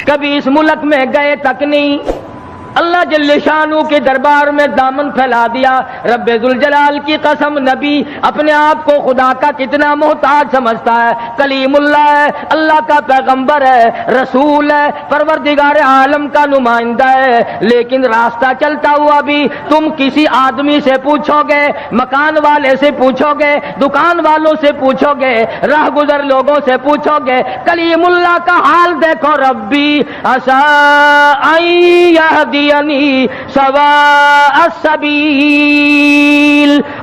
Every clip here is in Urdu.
کبھی اس ملک میں گئے تک نہیں. اللہ جل شانہ کے دربار میں دامن پھیلا دیا. رب ذوالجلال کی قسم نبی اپنے آپ کو خدا کا کتنا محتاج سمجھتا ہے. کلیم اللہ ہے, اللہ کا پیغمبر ہے, رسول ہے, پروردگار عالم کا نمائندہ ہے, لیکن راستہ چلتا ہوا بھی تم کسی آدمی سے پوچھو گے, مکان والے سے پوچھو گے, دکان والوں سے پوچھو گے, راہ گزر لوگوں سے پوچھو گے, کلیم اللہ کا حال دیکھو. ربی عسیٰ ان یہدی سواء السبیل,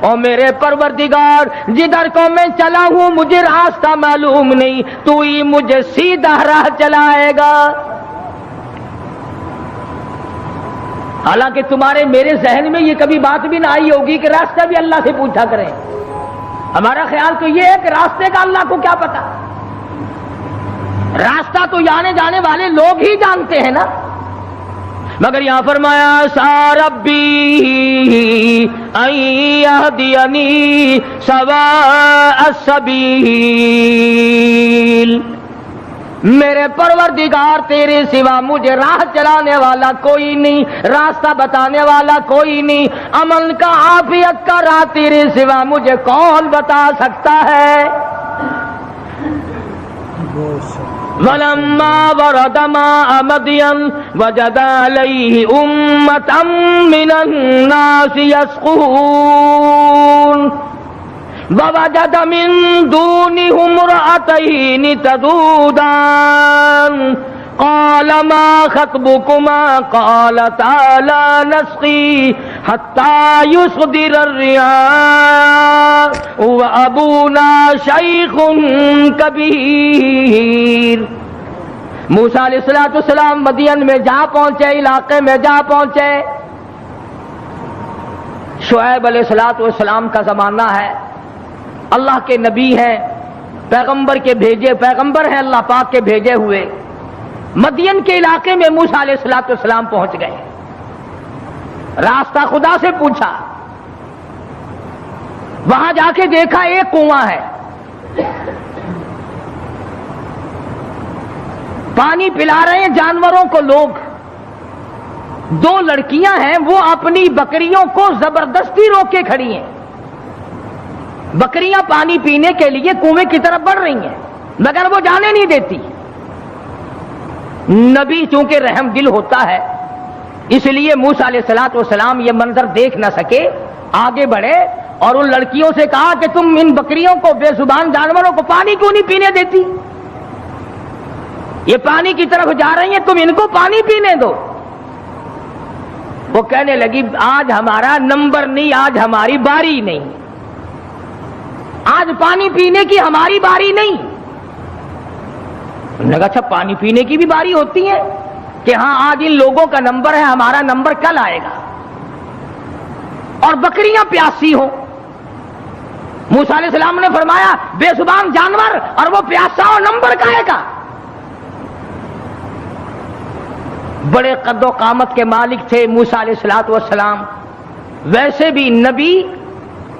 اور میرے پروردگار جدھر کو میں چلا ہوں مجھے راستہ معلوم نہیں, تو ہی مجھے سیدھا راہ چلائے گا. حالانکہ تمہارے میرے ذہن میں یہ کبھی بات بھی نہ آئی ہوگی کہ راستہ بھی اللہ سے پوچھا کریں. ہمارا خیال تو یہ ہے کہ راستے کا اللہ کو کیا پتا, راستہ تو آنے جانے والے لوگ ہی جانتے ہیں نا. مگر یہاں فرمایا سا ربی ان یہدینی سواء السبیل, میرے پروردگار تیرے سوا مجھے راہ چلانے والا کوئی نہیں, راستہ بتانے والا کوئی نہیں, امن کا عافیت کا راہ تیرے سوا مجھے کون بتا سکتا ہے. وَلَمَّا وَرَدَ مَاءَ مَدْيَنَ وَجَدَ عَلَيْهِ أُمَّةً مِّنَ النَّاسِ يَسْقُونَ وَوَجَدَ مِن دُونِهُمْ امْرَأَتَيْنِ تَذُودَانِ قال ما خطبكما قالتا لا نسقي حتى يصدر الرعاء وابونا شيخ كبير. موسیٰ علیہ السلام مدین میں جا پہنچے, علاقے میں جا پہنچے. شعیب علیہ السلام کا زمانہ ہے, اللہ کے نبی ہیں, پیغمبر کے بھیجے, پیغمبر ہیں اللہ پاک کے بھیجے ہوئے. مدین کے علاقے میں موسیٰ علیہ السلام پہنچ گئے, راستہ خدا سے پوچھا. وہاں جا کے دیکھا ایک کنواں ہے, پانی پلا رہے ہیں جانوروں کو لوگ. دو لڑکیاں ہیں, وہ اپنی بکریوں کو زبردستی روک کے کھڑی ہیں. بکریاں پانی پینے کے لیے کنویں کی طرف بڑھ رہی ہیں مگر وہ جانے نہیں دیتی. نبی چونکہ رحم دل ہوتا ہے اس لیے موسیٰ علیہ السلام یہ منظر دیکھ نہ سکے, آگے بڑھے اور ان لڑکیوں سے کہا کہ تم ان بکریوں کو, بے زبان جانوروں کو پانی کیوں نہیں پینے دیتی؟ یہ پانی کی طرف جا رہی ہیں, تم ان کو پانی پینے دو. وہ کہنے لگی آج ہمارا نمبر نہیں, آج ہماری باری نہیں, آج پانی پینے کی ہماری باری نہیں. انہوں نے کہا اچھا پانی پینے کی بھی باری ہوتی ہے کہ ہاں آج ان لوگوں کا نمبر ہے, ہمارا نمبر کل آئے گا. اور بکریاں پیاسی ہوں. موسیٰ علیہ السلام نے فرمایا بے زبان جانور اور وہ پیاسا ہو, نمبر کہے گا. بڑے قد و قامت کے مالک تھے موسیٰ علیہ السلام. ویسے بھی نبی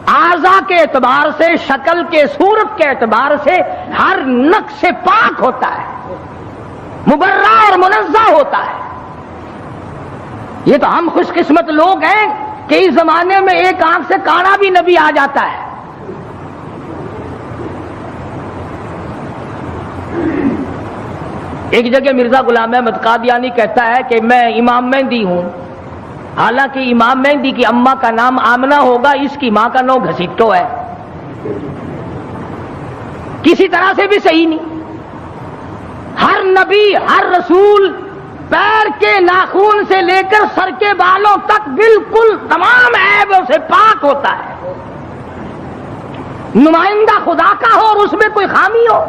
اعضاء کے اعتبار سے, شکل کے, صورت کے اعتبار سے ہر نقص سے پاک ہوتا ہے, مبرہ اور منزہ ہوتا ہے. یہ تو ہم خوش قسمت لوگ ہیں کہ اس زمانے میں ایک آنکھ سے کانا بھی نبی آ جاتا ہے. ایک جگہ مرزا غلام احمد قادیانی کہتا ہے کہ میں امام مہدی ہوں, حالانکہ امام مہدی کی اماں کا نام آمنہ ہوگا, اس کی ماں کا نام گھسیٹو ہے. کسی طرح سے بھی صحیح نہیں. ہر نبی, ہر رسول پیر کے ناخون سے لے کر سر کے بالوں تک بالکل تمام عیبوں سے پاک ہوتا ہے. نمائندہ خدا کا ہو اور اس میں کوئی خامی ہو.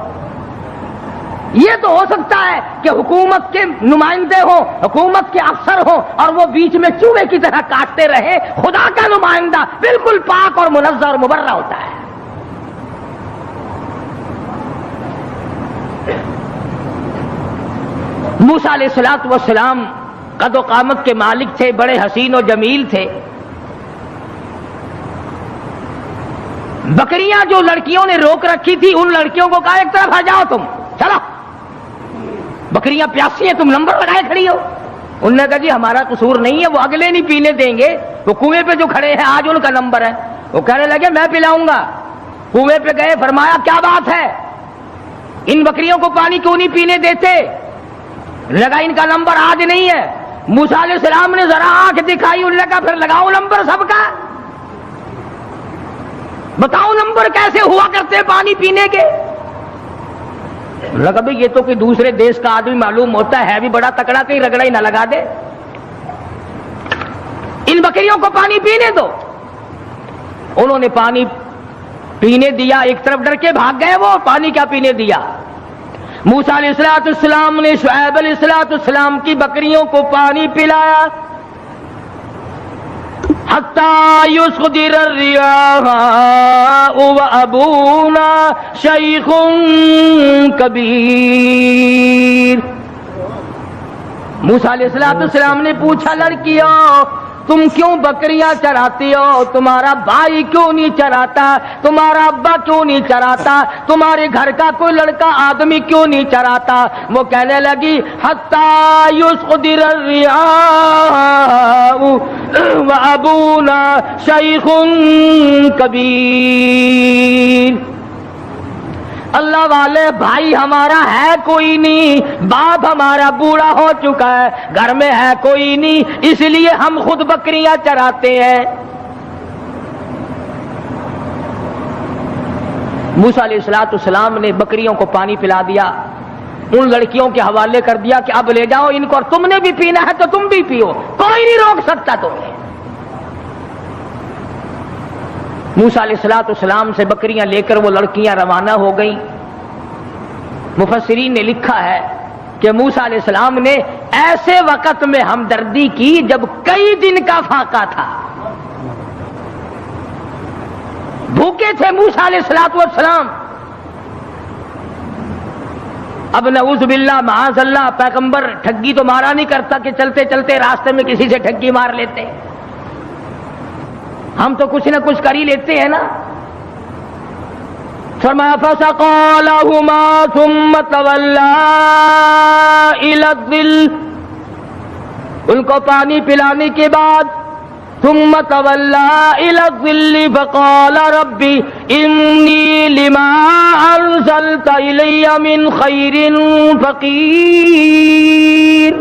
یہ تو ہو سکتا ہے کہ حکومت کے نمائندے ہوں, حکومت کے افسر ہوں اور وہ بیچ میں چوہے کی طرح کاٹتے رہے. خدا کا نمائندہ بالکل پاک اور منزہ اور مبرہ ہوتا ہے. موسیٰ علیہ السلام قد و قامت کے مالک تھے, بڑے حسین و جمیل تھے. بکریاں جو لڑکیوں نے روک رکھی تھی ان لڑکیوں کو کہا ایک طرف آ جاؤ, تم چلو. بکریاں پیاسی ہیں، تم نمبر لگائے کھڑی ہو؟ انہوں نے کہا جی ہمارا قصور نہیں ہے، وہ اگلے نہیں پینے دیں گے، وہ کنویں پہ جو کھڑے ہیں آج ان کا نمبر ہے۔ وہ کہنے لگے میں پلاؤں گا۔ کنویں پہ گئے، فرمایا کیا بات ہے، ان بکریوں کو پانی کیوں نہیں پینے دیتے؟ لگا ان کا نمبر آج نہیں ہے۔ موسیٰ علیہ السلام نے ذرا آنکھ دکھائی، انہوں نے کہا پھر لگاؤ نمبر سب کا، بتاؤ نمبر کیسے ہوا کرتے پانی پینے کے؟ لگا بھئی یہ تو کہ دوسرے دیش کا آدمی معلوم ہوتا ہے بھی بڑا تکڑا، کہیں رگڑا ہی نہ لگا دے، ان بکریوں کو پانی پینے دو۔ انہوں نے پانی پینے دیا، ایک طرف ڈر کے بھاگ گئے، وہ پانی کیا پینے دیا۔ موسیٰ علیہ السلام نے شعیب علیہ السلام کی بکریوں کو پانی پلایا، حتی یصدر الریاح وابونا شیخ کبیر۔ موسیٰ علیہ السلام نے پوچھا لڑکیوں تم کیوں بکریاں چراتی ہو؟ تمہارا بھائی کیوں نہیں چراتا؟ تمہارا ابا کیوں نہیں چراتا؟ تمہارے گھر کا کوئی لڑکا آدمی کیوں نہیں چراتا؟ وہ کہنے لگی حتی یصدر الریاح وابونا شیخ کبیر۔ اللہ والے بھائی ہمارا ہے کوئی نہیں، باپ ہمارا بوڑھا ہو چکا ہے، گھر میں ہے کوئی نہیں، اس لیے ہم خود بکریاں چراتے ہیں۔ موسیٰ علیہ السلام نے بکریوں کو پانی پلا دیا، ان لڑکیوں کے حوالے کر دیا کہ اب لے جاؤ ان کو، اور تم نے بھی پینا ہے تو تم بھی پیو، کوئی نہیں روک سکتا تمہیں۔ موسیٰ علیہ السلام سے بکریاں لے کر وہ لڑکیاں روانہ ہو گئیں۔ مفسرین نے لکھا ہے کہ موسیٰ علیہ السلام نے ایسے وقت میں ہمدردی کی جب کئی دن کا فاقہ تھا، بھوکے تھے موسیٰ علیہ السلام۔ اب نعوذ باللہ معاذ اللہ، پیغمبر ٹھگی تو مارا نہیں کرتا کہ چلتے چلتے راستے میں کسی سے ٹھگی مار لیتے، ہم تو کچھ نہ کچھ کر ہی لیتے ہیں نا۔ فرمایا فسقى لهما ثم تولى الى الظل، ان کو پانی پلانے کے بعد ثم تولى الى الظل فقال رب اني لما انزلت الي من خير فقير۔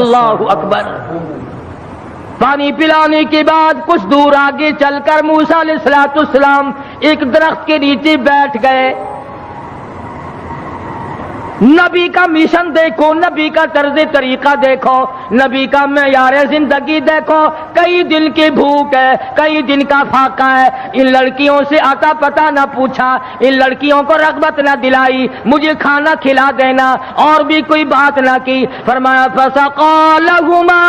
اللہ اکبر۔ پانی پلانے کے بعد کچھ دور آگے چل کر موسیٰ علیہ السلام ایک درخت کے نیچے بیٹھ گئے۔ نبی کا مشن دیکھو، نبی کا طرز طریقہ دیکھو، نبی کا معیار زندگی دیکھو، کئی دن کی بھوک ہے، کئی دن کا فاقہ ہے، ان لڑکیوں سے آتا پتہ نہ پوچھا، ان لڑکیوں کو رغبت نہ دلائی مجھے کھانا کھلا دینا، اور بھی کوئی بات نہ کی۔ فرمایا فسقى لهما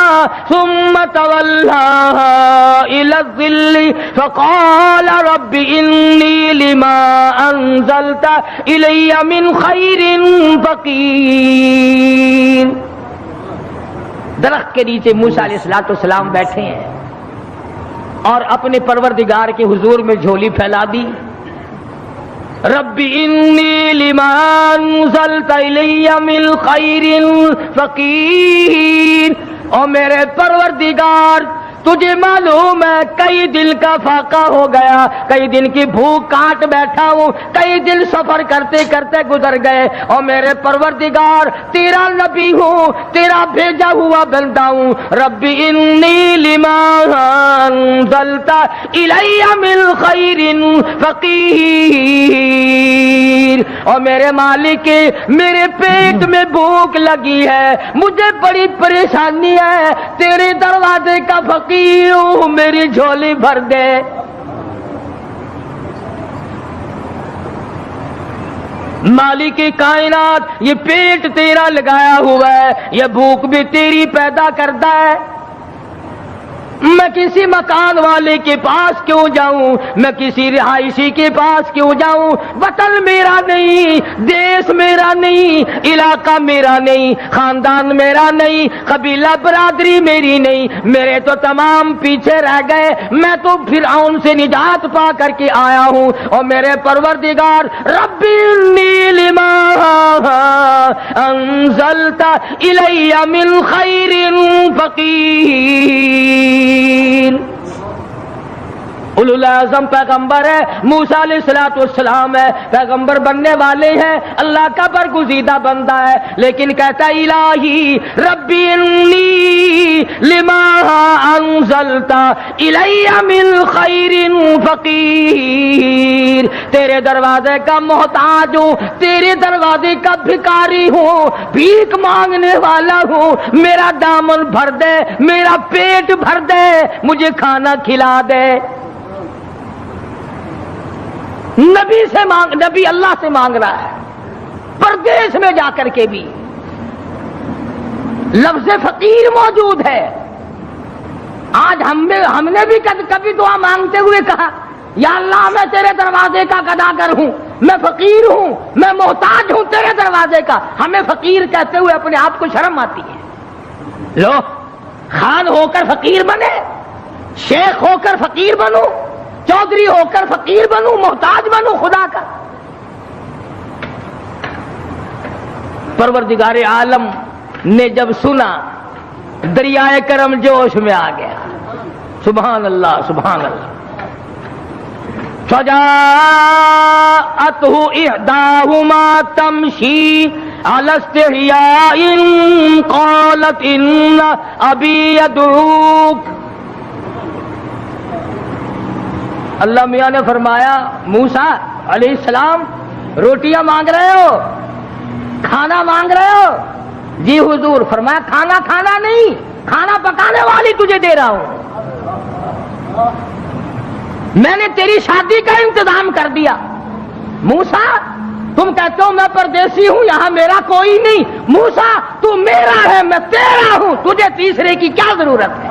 ثم تولى الى الظل فقال رب اني لما انزلت الي من خير فقیر۔ درخت کے نیچے موسیٰ علیہ السلام بیٹھے ہیں اور اپنے پروردگار کے حضور میں جھولی پھیلا دی، رب انی لما انزلت الی من خیر فقیر، اور میرے پروردگار تجھے معلوم ہے کئی دن کا فاقہ ہو گیا، کئی دن کی بھوک کاٹ بیٹھا ہوں، کئی دن سفر کرتے کرتے گزر گئے، اور میرے پروردگار تیرا نبی ہوں، تیرا بھیجا ہوا بندہ ہوں، رب انی لما انزلت الی من خیر فقیر، اور میرے مالک میرے پیٹ میں بھوک لگی ہے، مجھے بڑی پریشانی ہے، تیرے دروازے کا فقیر ہوں، میری جھولی بھر دے۔ مالک کائنات یہ پیٹ تیرا لگایا ہوا ہے، یہ بھوک بھی تیری پیدا کرتا ہے، میں کسی مکان والے کے پاس کیوں جاؤں، میں کسی رہائشی کے پاس کیوں جاؤں؟ وطن میرا نہیں، دیش میرا نہیں، علاقہ میرا نہیں، خاندان میرا نہیں، قبیلہ برادری میری نہیں، میرے تو تمام پیچھے رہ گئے، میں تو فرعون سے نجات پا کر کے آیا ہوں، اور میرے پروردگار ربی انی لما انزلت الی من خیر فقیر۔ اولو العزم پیغمبر ہے، موسیٰ علیہ السلام ہے، پیغمبر بننے والے ہیں، اللہ کا برگزیدہ بندہ ہے، لیکن کہتا ہے الہی ربی انی لما انزلت الی من خیر فقیر، تیرے دروازے کا محتاج ہوں، تیرے دروازے کا بھکاری ہوں، بھیک مانگنے والا ہوں، میرا دامن بھر دے، میرا پیٹ بھر دے، مجھے کھانا کھلا دے۔ نبی اللہ سے مانگ رہا ہے، پردیس میں جا کر کے بھی لفظ فقیر موجود ہے۔ آج ہم نے بھی کبھی دعا مانگتے ہوئے کہا یا اللہ میں تیرے دروازے کا گداگر ہوں، میں فقیر ہوں، میں محتاج ہوں تیرے دروازے کا۔ ہمیں فقیر کہتے ہوئے اپنے آپ کو شرم آتی ہے۔ لو خان ہو کر فقیر بنے، شیخ ہو کر فقیر بنو، چودھری ہو کر فقیر بنوں، محتاج بنوں خدا کا۔ پروردگار عالم نے جب سنا دریائے کرم جوش میں آ گیا، سبحان اللہ سبحان اللہ۔ فجاءته احداهما تمشي على استحياء قالت ان ابي يدعوك۔ اللہ میاں نے فرمایا موسیٰ علیہ السلام روٹیاں مانگ رہے ہو، کھانا مانگ رہے ہو؟ جی حضور۔ فرمایا کھانا کھانا نہیں، کھانا پکانے والی تجھے دے رہا ہوں، میں نے تیری شادی کا انتظام کر دیا۔ موسیٰ تم کہتے ہو میں پردیسی ہوں، یہاں میرا کوئی نہیں، موسیٰ تو میرا ہے، میں تیرا ہوں، تجھے تیسرے کی کیا ضرورت ہے؟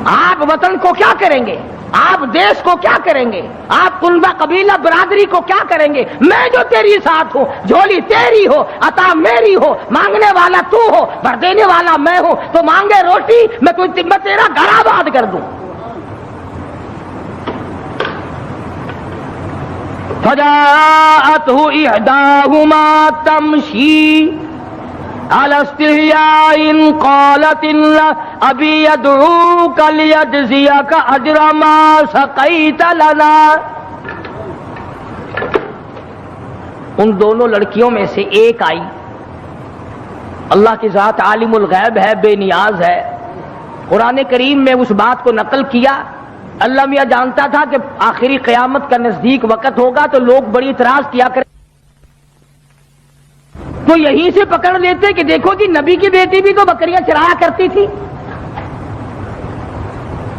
آپ وطن کو کیا کریں گے؟ آپ دیش کو کیا کریں گے؟ آپ کنبہ قبیلہ برادری کو کیا کریں گے؟ میں جو تیری ساتھ ہوں، جھولی تیری ہو، عطا میری ہو، مانگنے والا تو ہو، بھر دینے والا میں ہوں، تو مانگے روٹی میں تیرا گھر آباد کر دوں۔ فجاءته احداهما تمشي على استحياء قالت ان ابي يدعوك ليجزيك اجر ما سقيت لنا۔ ان دونوں لڑکیوں میں سے ایک آئی، اللہ کی ذات عالم الغیب ہے، بے نیاز ہے، قرآن کریم میں اس بات کو نقل کیا۔ اللہ میاں جانتا تھا کہ آخری قیامت کا نزدیک وقت ہوگا تو لوگ بڑی اعتراض کیا کریں، تو یہیں سے پکڑ لیتے کہ دیکھو جی نبی کی بیٹی بھی تو بکریاں چرایا کرتی تھی،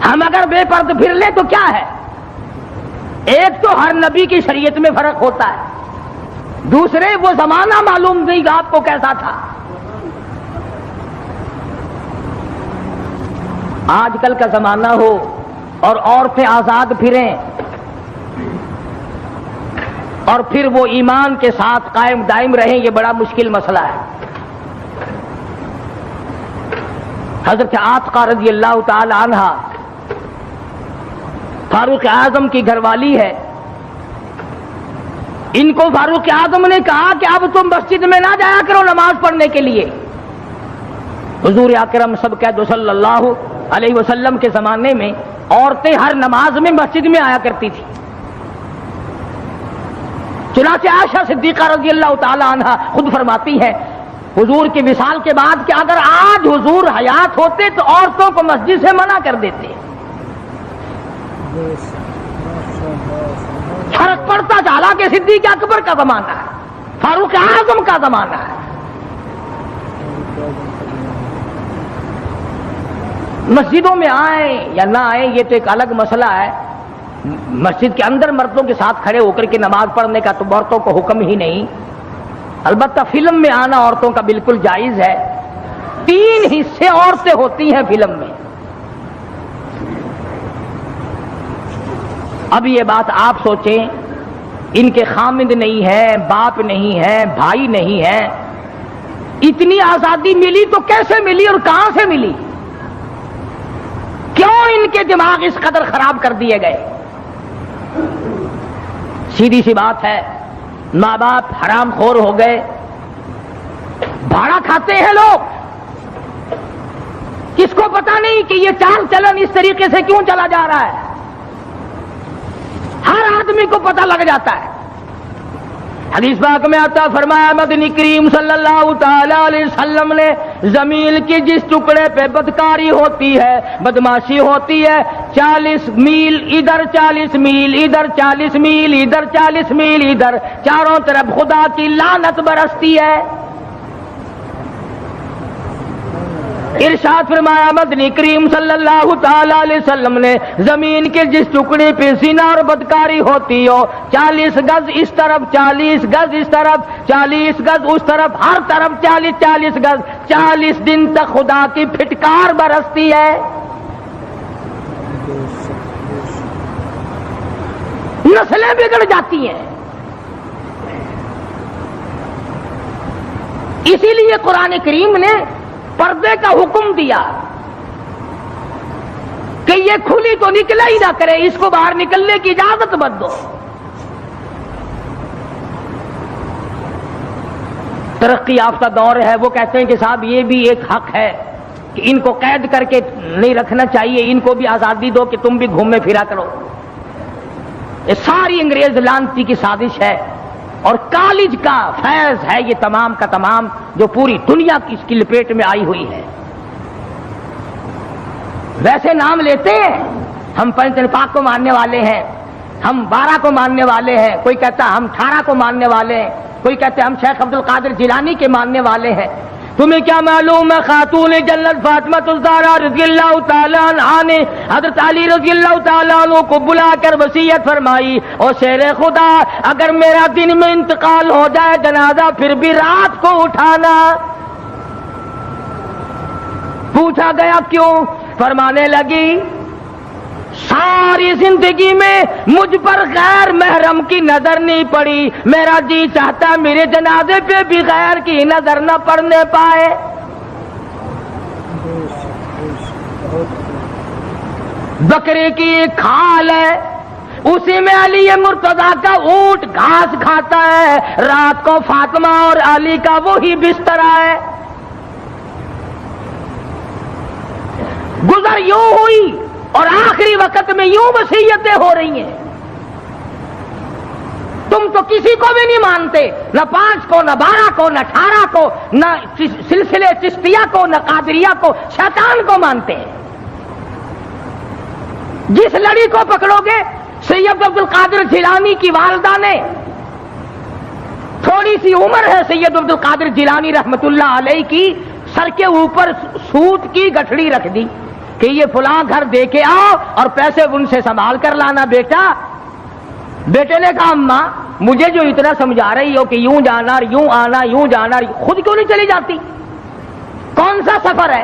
ہم اگر بے پرد پھر لیں تو کیا ہے؟ ایک تو ہر نبی کی شریعت میں فرق ہوتا ہے، دوسرے وہ زمانہ معلوم نہیں آپ کو کیسا تھا۔ آج کل کا زمانہ ہو اور عورتیں آزاد پھریں اور پھر وہ ایمان کے ساتھ قائم دائم رہیں، یہ بڑا مشکل مسئلہ ہے۔ حضرت عاتقہ رضی اللہ تعالی عنہ فاروق اعظم کی گھر والی ہے، ان کو فاروق اعظم نے کہا کہ اب تم مسجد میں نہ جایا کرو نماز پڑھنے کے لیے۔ حضور اکرم سب کہہ صلی اللہ علیہ وسلم کے زمانے میں عورتیں ہر نماز میں مسجد میں آیا کرتی تھی۔ چنانچہ عائشہ صدیقہ رضی اللہ تعالی عنہ خود فرماتی ہیں حضور کی وصال کے بعد کہ اگر آج حضور حیات ہوتے تو عورتوں کو مسجد سے منع کر دیتے۔ فرق پڑتا چلا کہ صدیق اکبر کا زمانہ ہے، فاروق اعظم کا زمانہ ہے۔ مسجدوں میں آئیں یا نہ آئیں یہ تو ایک الگ مسئلہ ہے، مسجد کے اندر مردوں کے ساتھ کھڑے ہو کر کے نماز پڑھنے کا تو عورتوں کو حکم ہی نہیں۔ البتہ فلم میں آنا عورتوں کا بالکل جائز ہے، 3 حصے عورتیں ہوتی ہیں فلم میں. اب یہ بات آپ سوچیں، ان کے خامند نہیں ہے، باپ نہیں ہے، بھائی نہیں ہے، اتنی آزادی ملی تو کیسے ملی اور کہاں سے ملی؟ کیوں ان کے دماغ اس قدر خراب کر دیے گئے؟ سیدھی سی بات ہے، ماں باپ حرام خور ہو گئے، بھاڑا کھاتے ہیں لوگ. کس کو پتا نہیں کہ یہ چال چلن اس طریقے سے کیوں چلا جا رہا ہے؟ ہر آدمی کو پتہ لگ جاتا ہے. حدیث پاک میں آتا، فرمایا مدنی کریم صلی اللہ تعالی علیہ وسلم نے زمین کی جس ٹکڑے پہ بدکاری ہوتی ہے، بدماشی ہوتی ہے، 40 میل ادھر، 40 میل ادھر، 40 میل ادھر، 40 میل ادھر، چاروں طرف خدا کی لعنت برستی ہے. ارشاد فرمایا مدنی کریم صلی اللہ تعالی علیہ وسلم نے، زمین کے جس ٹکڑے پہ زنا اور بدکاری ہوتی ہو، 40 گز اس طرف، 40 گز اس طرف، 40 گز اس طرف، ہر طرف 40 گز، 40 دن تک خدا کی پھٹکار برستی ہے. نسلیں بگڑ جاتی ہیں. اسی لیے قرآن کریم نے پردے کا حکم دیا کہ یہ کھلی تو نکلا ہی نہ کرے، اس کو باہر نکلنے کی اجازت مت دو. ترقی یافتہ دور ہے، وہ کہتے ہیں کہ صاحب یہ بھی ایک حق ہے کہ ان کو قید کر کے نہیں رکھنا چاہیے، ان کو بھی آزادی دو کہ تم بھی گھومے پھرا کرو. یہ ساری انگریز لعنتی کی سازش ہے اور کالج کا فیض ہے یہ تمام کا تمام، جو پوری دنیا کی اس کی لپیٹ میں آئی ہوئی ہے. ویسے نام لیتے ہیں، ہم پنجتن پاک کو ماننے والے ہیں، ہم 12 کو ماننے والے ہیں، کوئی کہتا ہم 18 کو ماننے والے ہیں، کوئی کہتے ہم شیخ عبد القادر جیلانی کے ماننے والے ہیں. تمہیں کیا معلوم ہے خاتون جنت فاطمہ الزہرا رضی اللہ تعالیٰ عنہا نے حضرت علی رضی اللہ تعالیٰ عنہ کو بلا کر وصیت فرمائی، اور شیر خدا اگر میرا دن میں انتقال ہو جائے جنازہ پھر بھی رات کو اٹھانا. پوچھا گیا کیوں؟ فرمانے لگی ساری زندگی میں مجھ پر غیر محرم کی نظر نہیں پڑی، میرا جی چاہتا میرے جنازے پہ بھی غیر کی نظر نہ پڑنے پائے. بکرے کی ایک کھال ہے، اسی میں علی مرتضیٰ کا اونٹ گھاس کھاتا ہے، رات کو فاطمہ اور علی کا وہی بستر ہے. گزر یوں ہوئی اور آخری وقت میں یوں وصیتیں ہو رہی ہیں. تم تو کسی کو بھی نہیں مانتے، نہ 5 کو، نہ 12 کو، نہ 18 کو، نہ سلسلے چشتیہ کو، نہ قادریہ کو، شیطان کو مانتے ہیں. جس لڑی کو پکڑو گے، سید عبد القادر جیلانی کی والدہ نے، تھوڑی سی عمر ہے سید عبد القادر جیلانی رحمت اللہ علیہ کی، سر کے اوپر سوت کی گٹھڑی رکھ دی کہ یہ فلاں گھر دے کے آؤ اور پیسے ان سے سنبھال کر لانا بیٹا. بیٹے نے کہا اماں مجھے جو اتنا سمجھا رہی ہو کہ یوں جانا یوں آنا یوں جانا، خود کیوں نہیں چلی جاتی؟ کون سا سفر ہے؟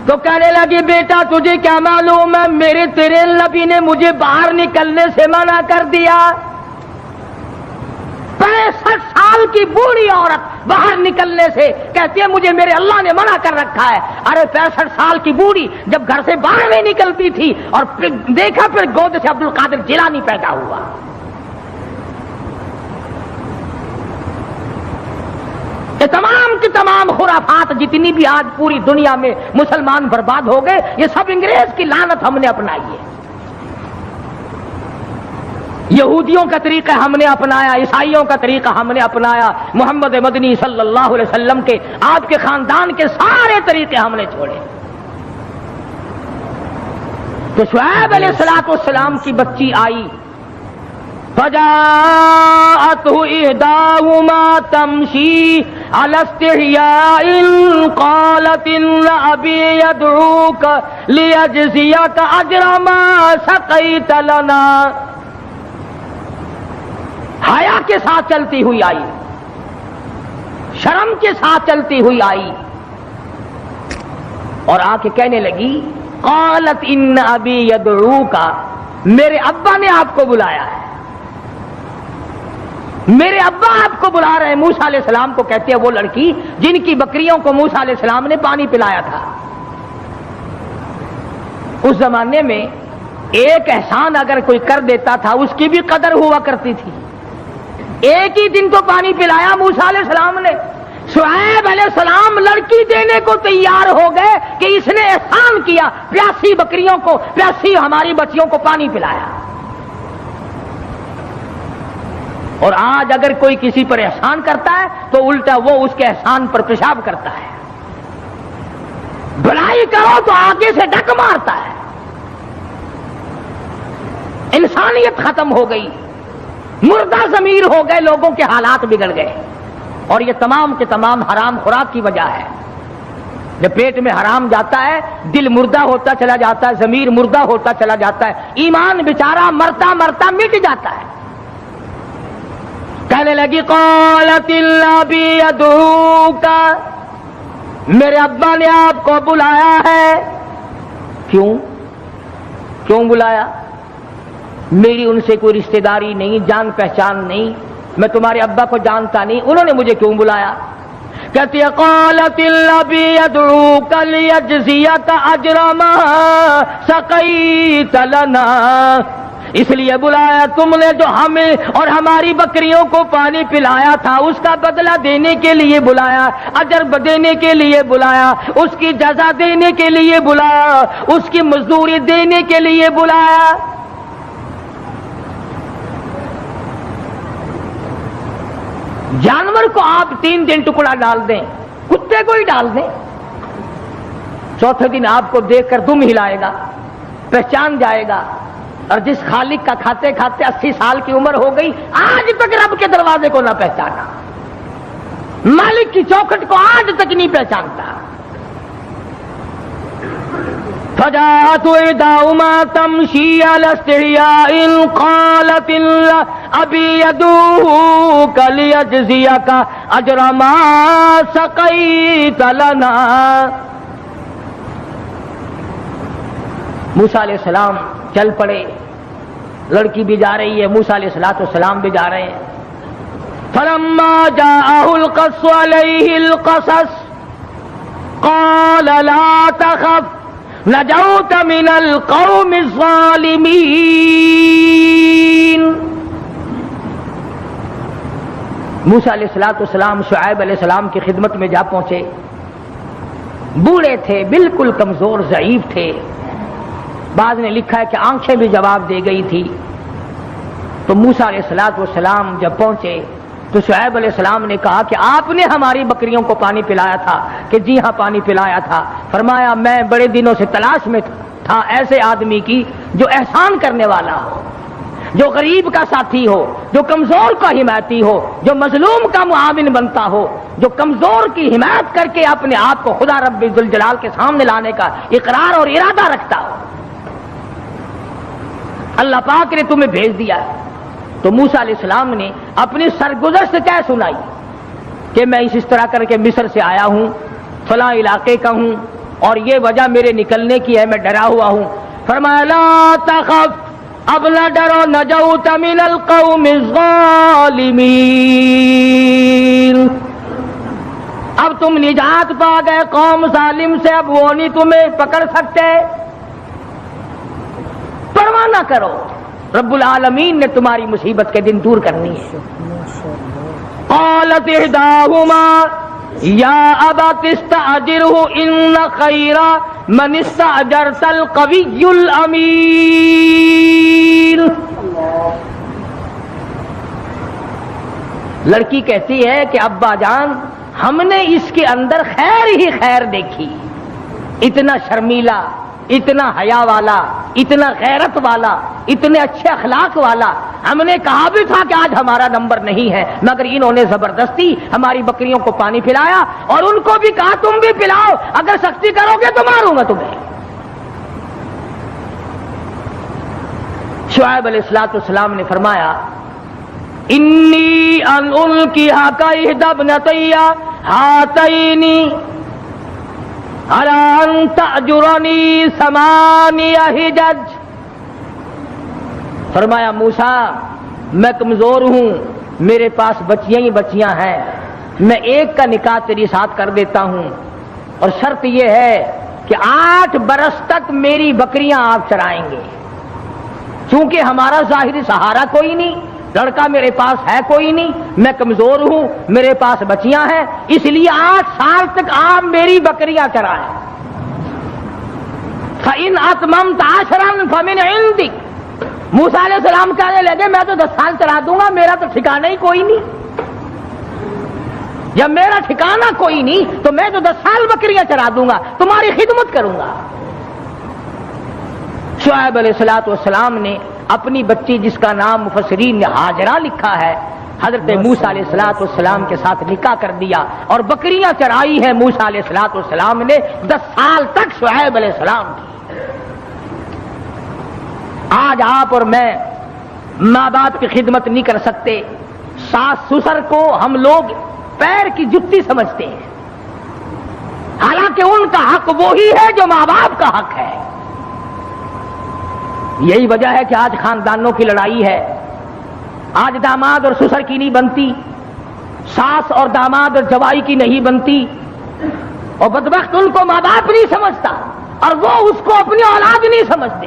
تو کہنے لگی بیٹا تجھے کیا معلوم ہے، میرے تیرے نبی نے مجھے باہر نکلنے سے منع کر دیا. 65 سال کی بوڑھی عورت باہر نکلنے سے کہتی ہے مجھے میرے اللہ نے منع کر رکھا ہے. ارے 65 سال کی بوڑھی جب گھر سے باہر نہیں نکلتی تھی اور پھر دیکھا پھر گود سے عبد القادر جیلانی پیدا ہوا. یہ تمام کی تمام خرافات جتنی بھی آج پوری دنیا میں مسلمان برباد ہو گئے، یہ سب انگریز کی لعنت ہم نے اپنائی ہے. یہودیوں کا طریقہ ہم نے اپنایا، عیسائیوں کا طریقہ ہم نے اپنایا، محمد مدنی صلی اللہ علیہ وسلم کے آپ کے خاندان کے سارے طریقے ہم نے چھوڑے. تو شعیب علیہ السلام کی بچی آئی، فجاءته إحداهما تمشي على استحياء قالت إن أبي يدعوك ليجزيك أجر ما سقيت لنا. حیا کے ساتھ چلتی ہوئی آئی، شرم کے ساتھ چلتی ہوئی آئی. اور آ کے کہنے لگی قالت ان ابی یدعوک، میرے ابا نے آپ کو بلایا ہے، میرے ابا آپ کو بلا رہے ہیں۔ موسیٰ علیہ السلام کو کہتے ہیں وہ لڑکی جن کی بکریوں کو موسیٰ علیہ السلام نے پانی پلایا تھا۔ اس زمانے میں ایک احسان اگر کوئی کر دیتا تھا اس کی بھی قدر ہوا کرتی تھی۔ ایک ہی دن کو پانی پلایا موسیٰ علیہ السلام نے، شعیب علیہ السلام لڑکی دینے کو تیار ہو گئے کہ اس نے احسان کیا، پیاسی بکریوں کو، پیاسی ہماری بچیوں کو پانی پلایا۔ اور آج اگر کوئی کسی پر احسان کرتا ہے تو الٹا وہ اس کے احسان پر پیشاب کرتا ہے، بھلائی کرو تو آگے سے ڈک مارتا ہے۔ انسانیت ختم ہو گئی، مردہ ضمیر ہو گئے، لوگوں کے حالات بگڑ گئے، اور یہ تمام کے تمام حرام خوراک کی وجہ ہے۔ جب پیٹ میں حرام جاتا ہے دل مردہ ہوتا چلا جاتا ہے، ضمیر مردہ ہوتا چلا جاتا ہے، ایمان بیچارہ مرتا مرتا مٹ جاتا ہے۔ کہنے لگی قالت الابی یدعوک، میرے ابا نے آپ کو بلایا ہے۔ کیوں بلایا؟ میری ان سے کوئی رشتہ داری نہیں، جان پہچان نہیں، میں تمہارے ابا کو جانتا نہیں، انہوں نے مجھے کیوں بلایا؟ کہتی ہے قالت الابی یدعوک لیجزیک اجر ما سقیت لنا، اس لیے بلایا تم نے جو ہمیں اور ہماری بکریوں کو پانی پلایا تھا اس کا بدلہ دینے کے لیے بلایا، اجر دینے کے لیے بلایا، اس کی جزا دینے کے لیے بلایا، اس کی مزدوری دینے کے لیے بلایا۔ جانور کو آپ 3 دن ٹکڑا ڈال دیں، کتے کو ہی ڈال دیں، چوتھے دن آپ کو دیکھ کر دم ہلائے گا، پہچان جائے گا۔ اور جس خالق کا کھاتے کھاتے 80 سال کی عمر ہو گئی، آج تک رب کے دروازے کو نہ پہچانا، مالک کی چوکھٹ کو آج تک نہیں پہچانتا۔ فجاءت إحداهما تمشي على استحياء قالت أبي يدعوك ليجزيك أجر ما سقيت لنا۔ موسیٰ علیہ السلام چل پڑے، لڑکی بھی جا رہی ہے، موسیٰ علیہ السلام بھی جا رہے ہیں۔ فلما جاءه القص عليه القصص قال لا تخف نجوت من القوم الظالمین۔ موسیٰ علیہ السلام شعیب علیہ السلام کی خدمت میں جا پہنچے، بوڑھے تھے، بالکل کمزور ضعیف تھے، بعض نے لکھا ہے کہ آنکھیں بھی جواب دے گئی تھی۔ تو موسیٰ علیہ السلام جب پہنچے تو شعیب علیہ السلام نے کہا کہ آپ نے ہماری بکریوں کو پانی پلایا تھا؟ کہ جی ہاں پانی پلایا تھا۔ فرمایا میں بڑے دنوں سے تلاش میں تھا ایسے آدمی کی جو احسان کرنے والا ہو، جو غریب کا ساتھی ہو، جو کمزور کا حمایتی ہو، جو مظلوم کا معاون بنتا ہو، جو کمزور کی حمایت کر کے اپنے آپ کو خدا رب ذوالجلال کے سامنے لانے کا اقرار اور ارادہ رکھتا ہو۔ اللہ پاک نے تمہیں بھیج دیا ہے۔ تو موسیٰ علیہ السلام نے اپنی سرگزشت کیا سنائی کہ میں اس طرح کر کے مصر سے آیا ہوں، فلاں علاقے کا ہوں، اور یہ وجہ میرے نکلنے کی ہے، میں ڈرا ہوا ہوں۔ فرمایا لا تخف، اب نہ ڈرو، نجوت من القوم الظالمین، اب تم نجات پا گئے قوم ظالم سے، اب وہ نہیں تمہیں پکڑ سکتے، پرواہ نہ کرو، رب العالمین نے تمہاری مصیبت کے دن دور کرنی ہے۔ قالت احداهما یا ابت استاجره ان خیر من استاجرت القوی الامین۔ لڑکی کہتی ہے کہ ابا جان ہم نے اس کے اندر خیر ہی خیر دیکھی، اتنا شرمیلا، اتنا حیا والا، اتنا غیرت والا، اتنے اچھے اخلاق والا، ہم نے کہا بھی تھا کہ آج ہمارا نمبر نہیں ہے، مگر انہوں نے زبردستی ہماری بکریوں کو پانی پلایا، اور ان کو بھی کہا تم بھی پلاؤ، اگر سختی کرو گے تو ماروں گا تمہیں۔ شعیب علیہ السلام نے فرمایا انی ان القیھا احدی ابنتی ہاتین الا ان تأجرنی ثمانی حجج، فرمایا موسیٰ میں کمزور ہوں، میرے پاس بچیاں ہی بچیاں ہیں، میں ایک کا نکاح تیری ساتھ کر دیتا ہوں، اور شرط یہ ہے کہ 8 برس تک میری بکریاں آپ چرائیں گے، چونکہ ہمارا ظاہری سہارا کوئی نہیں، لڑکا میرے پاس ہے کوئی نہیں، میں کمزور ہوں، میرے پاس بچیاں ہیں، اس لیے 8 سال تک آپ میری بکریاں چرائیں۔ فَإِنْ أَتْمَمْتَ عَشْرًا فَمِنْ عِنْدِكَ، موسیٰ علیہ السلام کہنے لگے میں تو 10 سال چلا دوں گا، میرا تو ٹھکانہ ہی کوئی نہیں، جب میرا ٹھکانہ کوئی نہیں تو میں تو 10 سال بکریاں چرا دوں گا، تمہاری خدمت کروں گا۔ شعیب علیہ السلام نے اپنی بچی جس کا نام مفسرین نے ہاجرہ لکھا ہے، حضرت موسیٰ علیہ السلام کے ساتھ نکاح کر دیا اور بکریاں چرائی ہے موسیٰ علیہ السلام نے 10 سال تک شعیب علیہ السلام کی۔ آج آپ اور میں ماں باپ کی خدمت نہیں کر سکتے، ساس سسر کو ہم لوگ پیر کی جتی سمجھتے ہیں، حالانکہ ان کا حق وہی ہے جو ماں باپ کا حق ہے۔ یہی وجہ ہے کہ آج خاندانوں کی لڑائی ہے، آج داماد اور سسر کی نہیں بنتی، ساس اور داماد اور جوائی کی نہیں بنتی، اور بدبخت ان کو ماں باپ نہیں سمجھتا اور وہ اس کو اپنی اولاد نہیں سمجھتے۔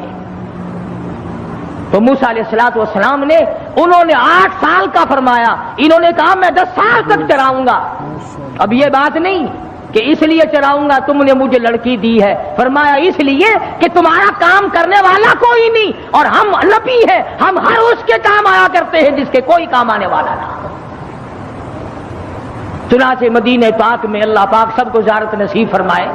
تو موسیٰ علیہ السلام نے انہوں نے 8 سال کا فرمایا، انہوں نے کہا میں 10 سال تک چراؤں گا۔ اب یہ بات نہیں کہ اس لیے چراؤں گا تم نے مجھے لڑکی دی ہے، فرمایا اس لیے کہ تمہارا کام کرنے والا کوئی نہیں، اور ہم نبی ہیں، ہم ہر اس کے کام آیا کرتے ہیں جس کے کوئی کام آنے والا نہ ہو۔ چنانچہ مدینہ پاک میں اللہ پاک سب کو زیارت نصیب فرمائے۔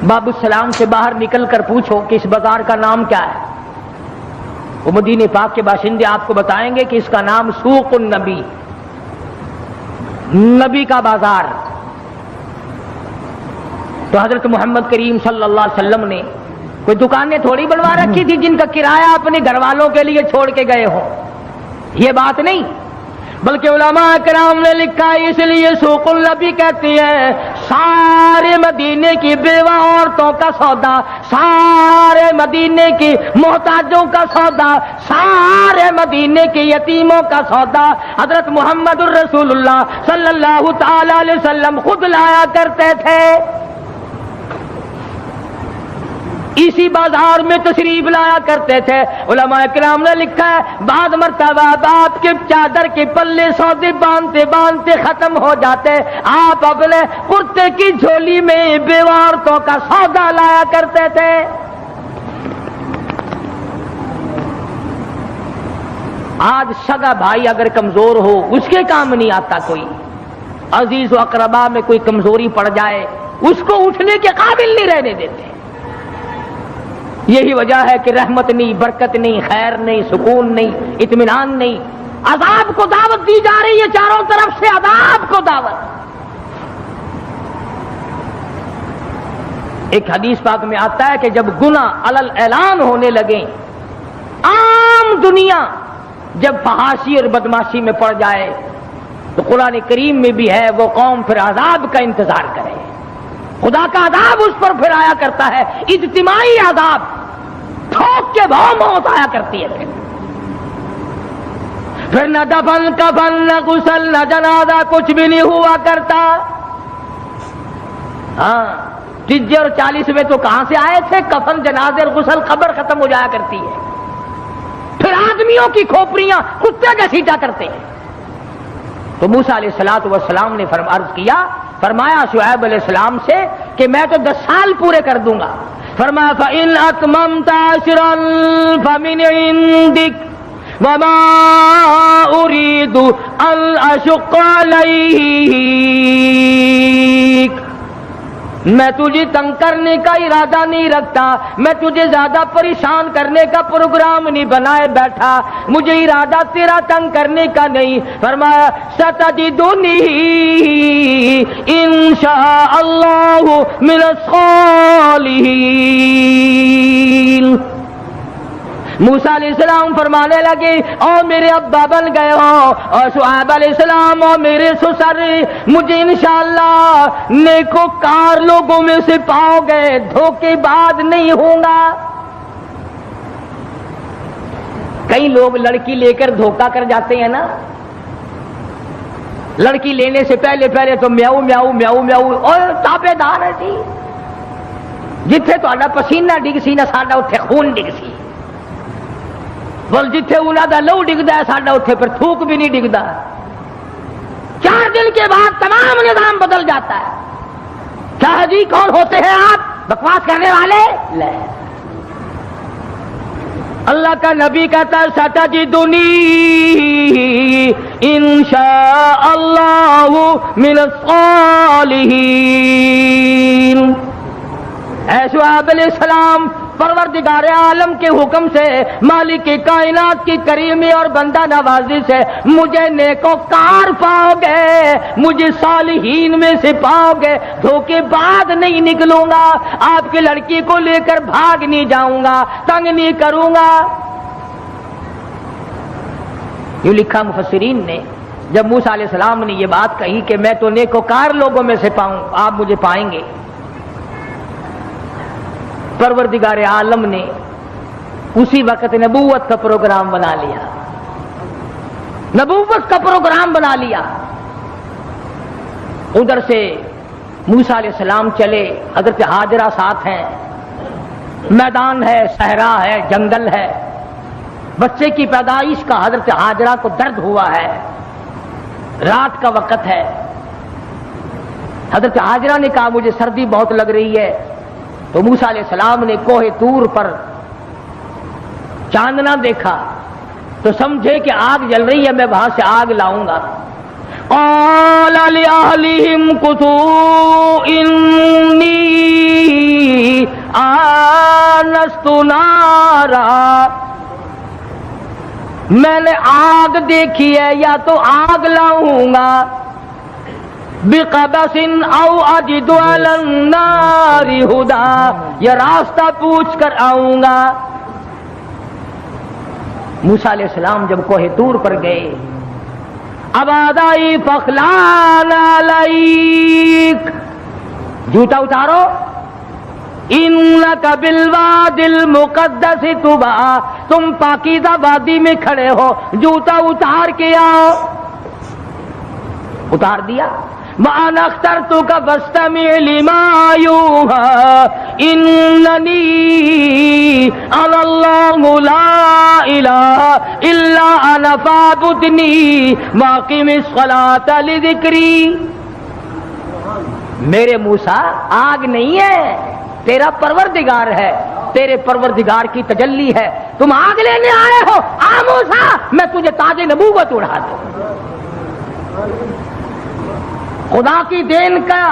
باب السلام سے باہر نکل کر پوچھو کہ اس بازار کا نام کیا ہے، وہ مدینہ پاک کے باشندے آپ کو بتائیں گے کہ اس کا نام سوق النبی، نبی کا بازار۔ تو حضرت محمد کریم صلی اللہ علیہ وسلم نے کوئی دکانیں تھوڑی بنوا رکھی تھی جن کا کرایہ اپنے گھر والوں کے لیے چھوڑ کے گئے ہوں، یہ بات نہیں، بلکہ علماء کرام نے لکھا اس لیے سوق النبی کہتی ہے سارے مدینے کی بیوہ عورتوں کا سودا، سارے مدینے کی محتاجوں کا سودا، سارے مدینے کے یتیموں کا سودا حضرت محمد الرسول اللہ صلی اللہ تعالی علیہ وسلم خود لایا کرتے تھے، اسی بازار میں تشریف لایا کرتے تھے۔ علماء کرام نے لکھا ہے بعد مرتبہ باپ کے چادر کے پلے سودے باندھتے باندھتے ختم ہو جاتے، آپ اپنے کرتے کی جھولی میں بیوہ عورتوں کا سودا لایا کرتے تھے۔ آج سگا بھائی اگر کمزور ہو اس کے کام نہیں آتا، کوئی عزیز و اقربا میں کوئی کمزوری پڑ جائے اس کو اٹھنے کے قابل نہیں رہنے دیتے۔ یہی وجہ ہے کہ رحمت نہیں، برکت نہیں، خیر نہیں، سکون نہیں، اطمینان نہیں، عذاب کو دعوت دی جا رہی ہے، چاروں طرف سے عذاب کو دعوت۔ ایک حدیث پاک میں آتا ہے کہ جب گناہ علل اعلان ہونے لگیں، عام دنیا جب فحاشی اور بدماشی میں پڑ جائے تو قرآن کریم میں بھی ہے وہ قوم پھر عذاب کا انتظار کرے، خدا کا عذاب اس پر پھر آیا کرتا ہے، اجتماعی عذاب، ٹھوک کے بھاؤ موت آیا کرتی ہے۔ پھر نہ دفن کفن نہ غسل نہ جنازہ کچھ بھی نہیں ہوا کرتا۔ ہاں 30 اور 40 میں تو کہاں سے آئے تھے، کفن جنازے اور غسل قبر ختم ہو جایا کرتی ہے، پھر آدمیوں کی کھوپڑیاں کتے گھسیٹا کرتے ہیں۔ تو موسیٰ علیہ السلام نے عرض کیا، فرمایا شعیب علیہ السلام سے کہ میں تو 10 سال پورے کر دوں گا، فرمایا فَإِنْ أَتْمَمْتَ عَشْرًا فَمِنْ عِنْدِكَ وَمَا أُرِيدُ أَنْ أَشُقَّ عَلَيْكَ، میں تجھے تنگ کرنے کا ارادہ نہیں رکھتا، میں تجھے زیادہ پریشان کرنے کا پروگرام نہیں بنائے بیٹھا، مجھے ارادہ تیرا تنگ کرنے کا نہیں۔ فرمایا ستجدنی انشاء اللہ من الصالحین، موسیٰ علیہ السلام فرمانے لگے او میرے ابا بن گئے ہو، اور شعیب علیہ السلام او میرے سسر، مجھے انشاءاللہ نیکوکار لوگوں میں سے پاؤ گے، دھوکے باز نہیں ہوں گا۔ کئی لوگ لڑکی لے کر دھوکہ کر جاتے ہیں نا، لڑکی لینے سے پہلے تو میاؤ میاؤ میاؤ میاؤ اور تابے دار ہے جی، جتھے تہاڈا پسینہ ڈگ سی نا ساڈا اتھے خون ڈگ سی، بول جتھے انہاں دا لہو ڈگدا ہے ساڈا اتھے پھر تھوک بھی نہیں ڈگدا۔ 4 دن کے بعد تمام نظام بدل جاتا ہے۔ کیا جی کون ہوتے ہیں آپ بکواس کرنے والے؟ لے اللہ کا نبی کہتا ہے ستجدنی انشاء اللہ من الصالحین۔ اے شعیب علیہ السلام، پروردگار عالم کے حکم سے، مالک کائنات کی کریمی اور بندہ نوازی سے مجھے نیکوکار پاؤ گے، مجھے صالحین میں سے پاؤ گے، دھوکے بعد نہیں نکلوں گا، آپ کی لڑکی کو لے کر بھاگ نہیں جاؤں گا، تنگ نہیں کروں گا۔ یوں لکھا مفسرین نے، جب موسیٰ علیہ السلام نے یہ بات کہی کہ میں تو نیکوکار لوگوں میں سے پاؤں، آپ مجھے پائیں گے، پروردگار عالم نے اسی وقت نبوت کا پروگرام بنا لیا، نبوت کا پروگرام بنا لیا۔ ادھر سے موسیٰ علیہ السلام چلے، حضرت ہاجرہ ساتھ ہیں، میدان ہے، صحرا ہے، جنگل ہے، بچے کی پیدائش کا حضرت ہاجرہ کو درد ہوا ہے، رات کا وقت ہے۔ حضرت ہاجرہ نے کہا مجھے سردی بہت لگ رہی ہے، تو موسیٰ علیہ السلام نے کوہ طور پر چاندنا دیکھا تو سمجھے کہ آگ جل رہی ہے، میں وہاں سے آگ لاؤں گا۔ قال لأهلهم كثوا إني آنست نارا، میں نے آگ دیکھی ہے، یا تو آگ لاؤں گا، بقبس او اجد علی النار ہدی، یا راستہ پوچھ کر آؤں گا۔ موسیٰ علیہ السلام جب کوہ طور پر گئے، آواز آئی فخلان علیک، جوتا اتارو، انک بالوادی المقدس طویٰ، تم پاکیزہ وادی میں کھڑے ہو، جوتا اتار کے آؤ۔ اتار دیا۔ وَأَنَا اخْتَرْتُكَ فَاسْتَمِعْ لِمَا يُوحَىٰ إِنَّنِي أَنَا اللَّهُ لَا إِلَٰهَ إِلَّا أَنَا فَاعْبُدْنِي وَأَقِمِ الصَّلَاةَ لِذِكْرِي۔ میرے موسیٰ آگ نہیں ہے، تیرا پروردگار ہے، تیرے پروردگار کی تجلی ہے، تم آگ لینے آئے ہو، آ موسیٰ میں تجھے تاج نبوت اڑا دوں۔ خدا کی دین کا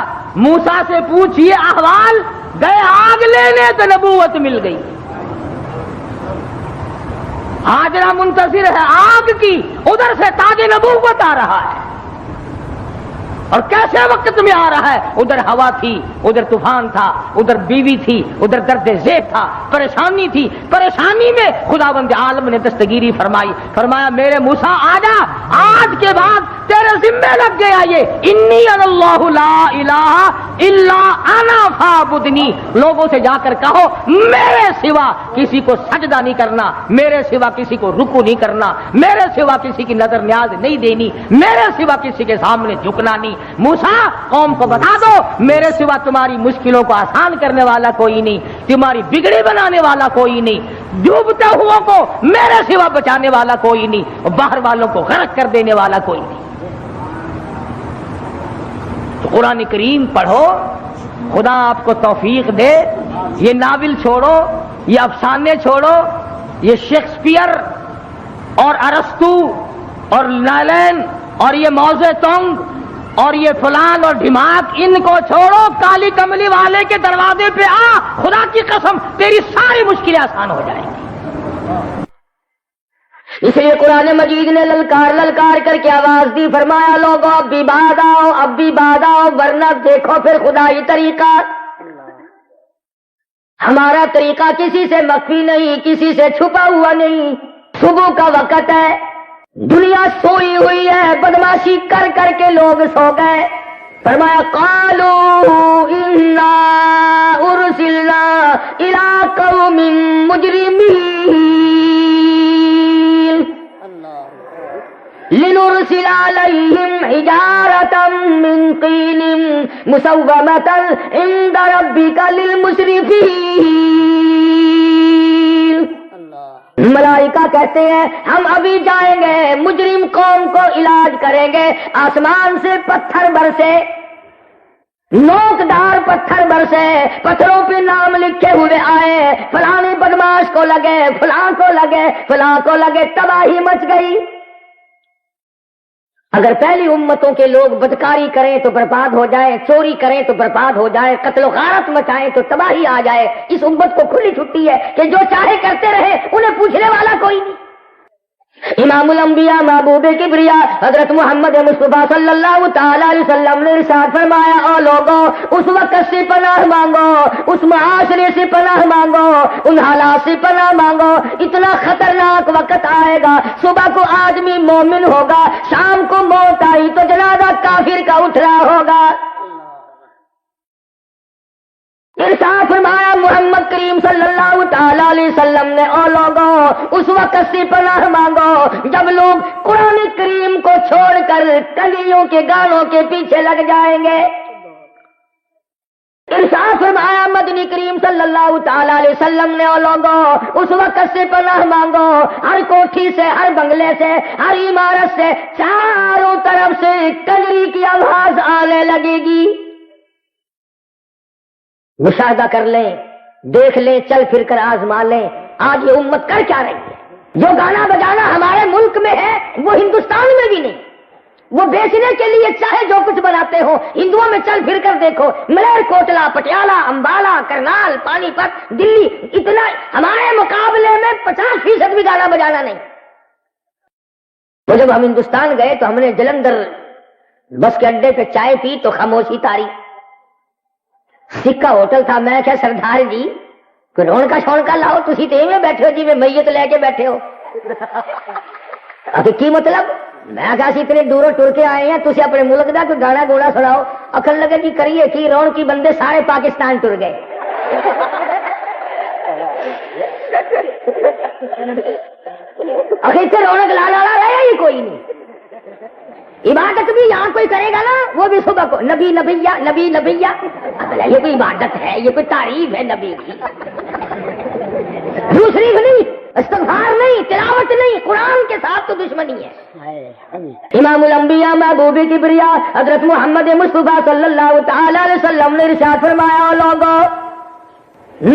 موسیٰ سے پوچھئے احوال، گئے آگ لینے تو نبوت مل گئی۔ ہاجرہ منتظر ہے آگ کی، ادھر سے تاج نبوت آ رہا ہے، اور کیسے وقت میں آ رہا ہے، ادھر ہوا تھی، ادھر طوفان تھا، ادھر بیوی تھی، ادھر درد ذیل تھا، پریشانی تھی، پریشانی میں خداوند عالم نے دستگیری فرمائی، فرمایا میرے موسیٰ آجا، آج کے بعد تیرے ذمہ لگ گیا یہ انی انا اللہ لا الہ الا انا فاعبدنی، لوگوں سے جا کر کہو میرے سوا کسی کو سجدہ نہیں کرنا، میرے سوا کسی کو رکوع نہیں کرنا، میرے سوا کسی کی نظر نیاز نہیں دینی، میرے سوا کسی کے سامنے جھکنا نہیں۔ موسیٰ قوم کو بتا دو میرے سوا تمہاری مشکلوں کو آسان کرنے والا کوئی نہیں، تمہاری بگڑی بنانے والا کوئی نہیں، ڈوبتے ہوا کو میرے سوا بچانے والا کوئی نہیں، باہر والوں کو غرق کر دینے والا کوئی نہیں۔ تو قرآن کریم پڑھو، خدا آپ کو توفیق دے، یہ ناول چھوڑو، یہ افسانے چھوڑو، یہ شیکسپیئر اور ارسطو اور نالین اور یہ موزے تونگ اور یہ فلان اور ڈھماک، ان کو چھوڑو، کالی کملی والے کے دروازے پہ آ، خدا کی قسم تیری ساری مشکلیں آسان ہو جائیں گی۔ اس لیے قرآن مجید نے للکار للکار کر کے آواز دی، فرمایا لوگوں اب بھی بعد آؤ، اب بھی بعد آؤ، ورنہ دیکھو پھر خدائی طریقہ۔ ہمارا طریقہ کسی سے مخفی نہیں، کسی سے چھپا ہوا نہیں. صبح کا وقت ہے، دنیا سوئی ہوئی ہے، بدماشی کر کر کے لوگ سو گئے. فرمایا قالوا انا ارسلنا الى قوم مجرمین لنرسل علیہم حجارة من طین مسومة عند ربک للمسرفین. ملائکہ کہتے ہیں ہم ابھی جائیں گے، مجرم قوم کو علاج کریں گے. آسمان سے پتھر برسے، نوکدار پتھر برسے، پتھروں پہ نام لکھے ہوئے آئے، فلاں بدماش کو لگے، فلاں کو لگے، فلاں کو لگے، تباہی مچ گئی. اگر پہلی امتوں کے لوگ بدکاری کریں تو برباد ہو جائے، چوری کریں تو برباد ہو جائے، قتل و غارت مچائیں تو تباہی آ جائے. اس امت کو کھلی چھٹی ہے کہ جو چاہے کرتے رہے، انہیں پوچھنے والا کوئی نہیں. امام الانبیاء محبوب کبریا حضرت محمد مصطفیٰ صلی اللہ تعالی علیہ وسلم نے ارشاد فرمایا، او لوگوں اس وقت سے پناہ مانگو، اس معاشرے سے پناہ مانگو، ان حالات سے پناہ مانگو. اتنا خطرناک وقت آئے گا، صبح کو آدمی مومن ہوگا، شام کو موت آئی تو جنازہ کافر کا اٹھ رہا ہوگا. ارشاد فرمایا محمد کریم صلی اللہ تعالی علیہ وسلم نے، او لوگوں اس وقت سے پناہ مانگو جب لوگ قرآن کریم کو چھوڑ کر کلیوں کے گانوں کے پیچھے لگ جائیں گے. ارشاد فرمایا مدنی کریم صلی اللہ تعالی علیہ وسلم نے، او لوگوں اس وقت سے پناہ مانگو ہر کوٹھی سے، ہر بنگلے سے، ہر عمارت سے چاروں طرف سے کجری کی آواز آنے لگے گی. مشاہدہ کر لیں، دیکھ لیں، چل پھر کر آزما لیں آج یہ امت کر کیا رہی ہے. جو گانا بجانا ہمارے ملک میں ہے وہ ہندوستان میں بھی نہیں. وہ بیچنے کے لیے چاہے جو کچھ بناتے ہو، ہندوؤں میں چل پھر کر دیکھو، ملیر کوٹلا، پٹیالہ، امبالہ، کرنال، پانی پت، دلی، اتنا ہمارے مقابلے میں 50% بھی گانا بجانا نہیں. تو جب ہم ہندوستان گئے تو ہم نے جلندھر بس کے اڈے پہ چائے پی تو خاموشی تاری. سکہ ہوٹل تھا. میں کیا سردار جی کوئی رونکا شونکا لاؤ، تسی تے میں بیٹھے ہو جی میں میت لے کے بیٹھے ہو. ابھی کی مطلب؟ میں کہا سی اتنے دوروں ٹر کے آئے ہیں، تسی اپنے ملک دا کوئی گانا گونا سناؤ. اکل لگے جی کریے کی رون کی بندے سارے پاکستان ٹر گئے. آخر سے رونق لانا والا رہا ہی کوئی نہیں. عبادت بھی یہاں کوئی کرے گا نا وہ بھی صبح کو نبی نبیا نبی نبیا. یہ کوئی عبادت ہے، یہ کوئی تعریف ہے نبی کی. دوسری نہیں، استغفار نہیں، تلاوت نہیں، قرآن کے ساتھ تو دشمنی ہے. امام الانبیاء محبوب کبریا حضرت محمد مصطفیٰ صلی اللہ تعالی علیہ وسلم نے ارشاد فرمایا، لوگوں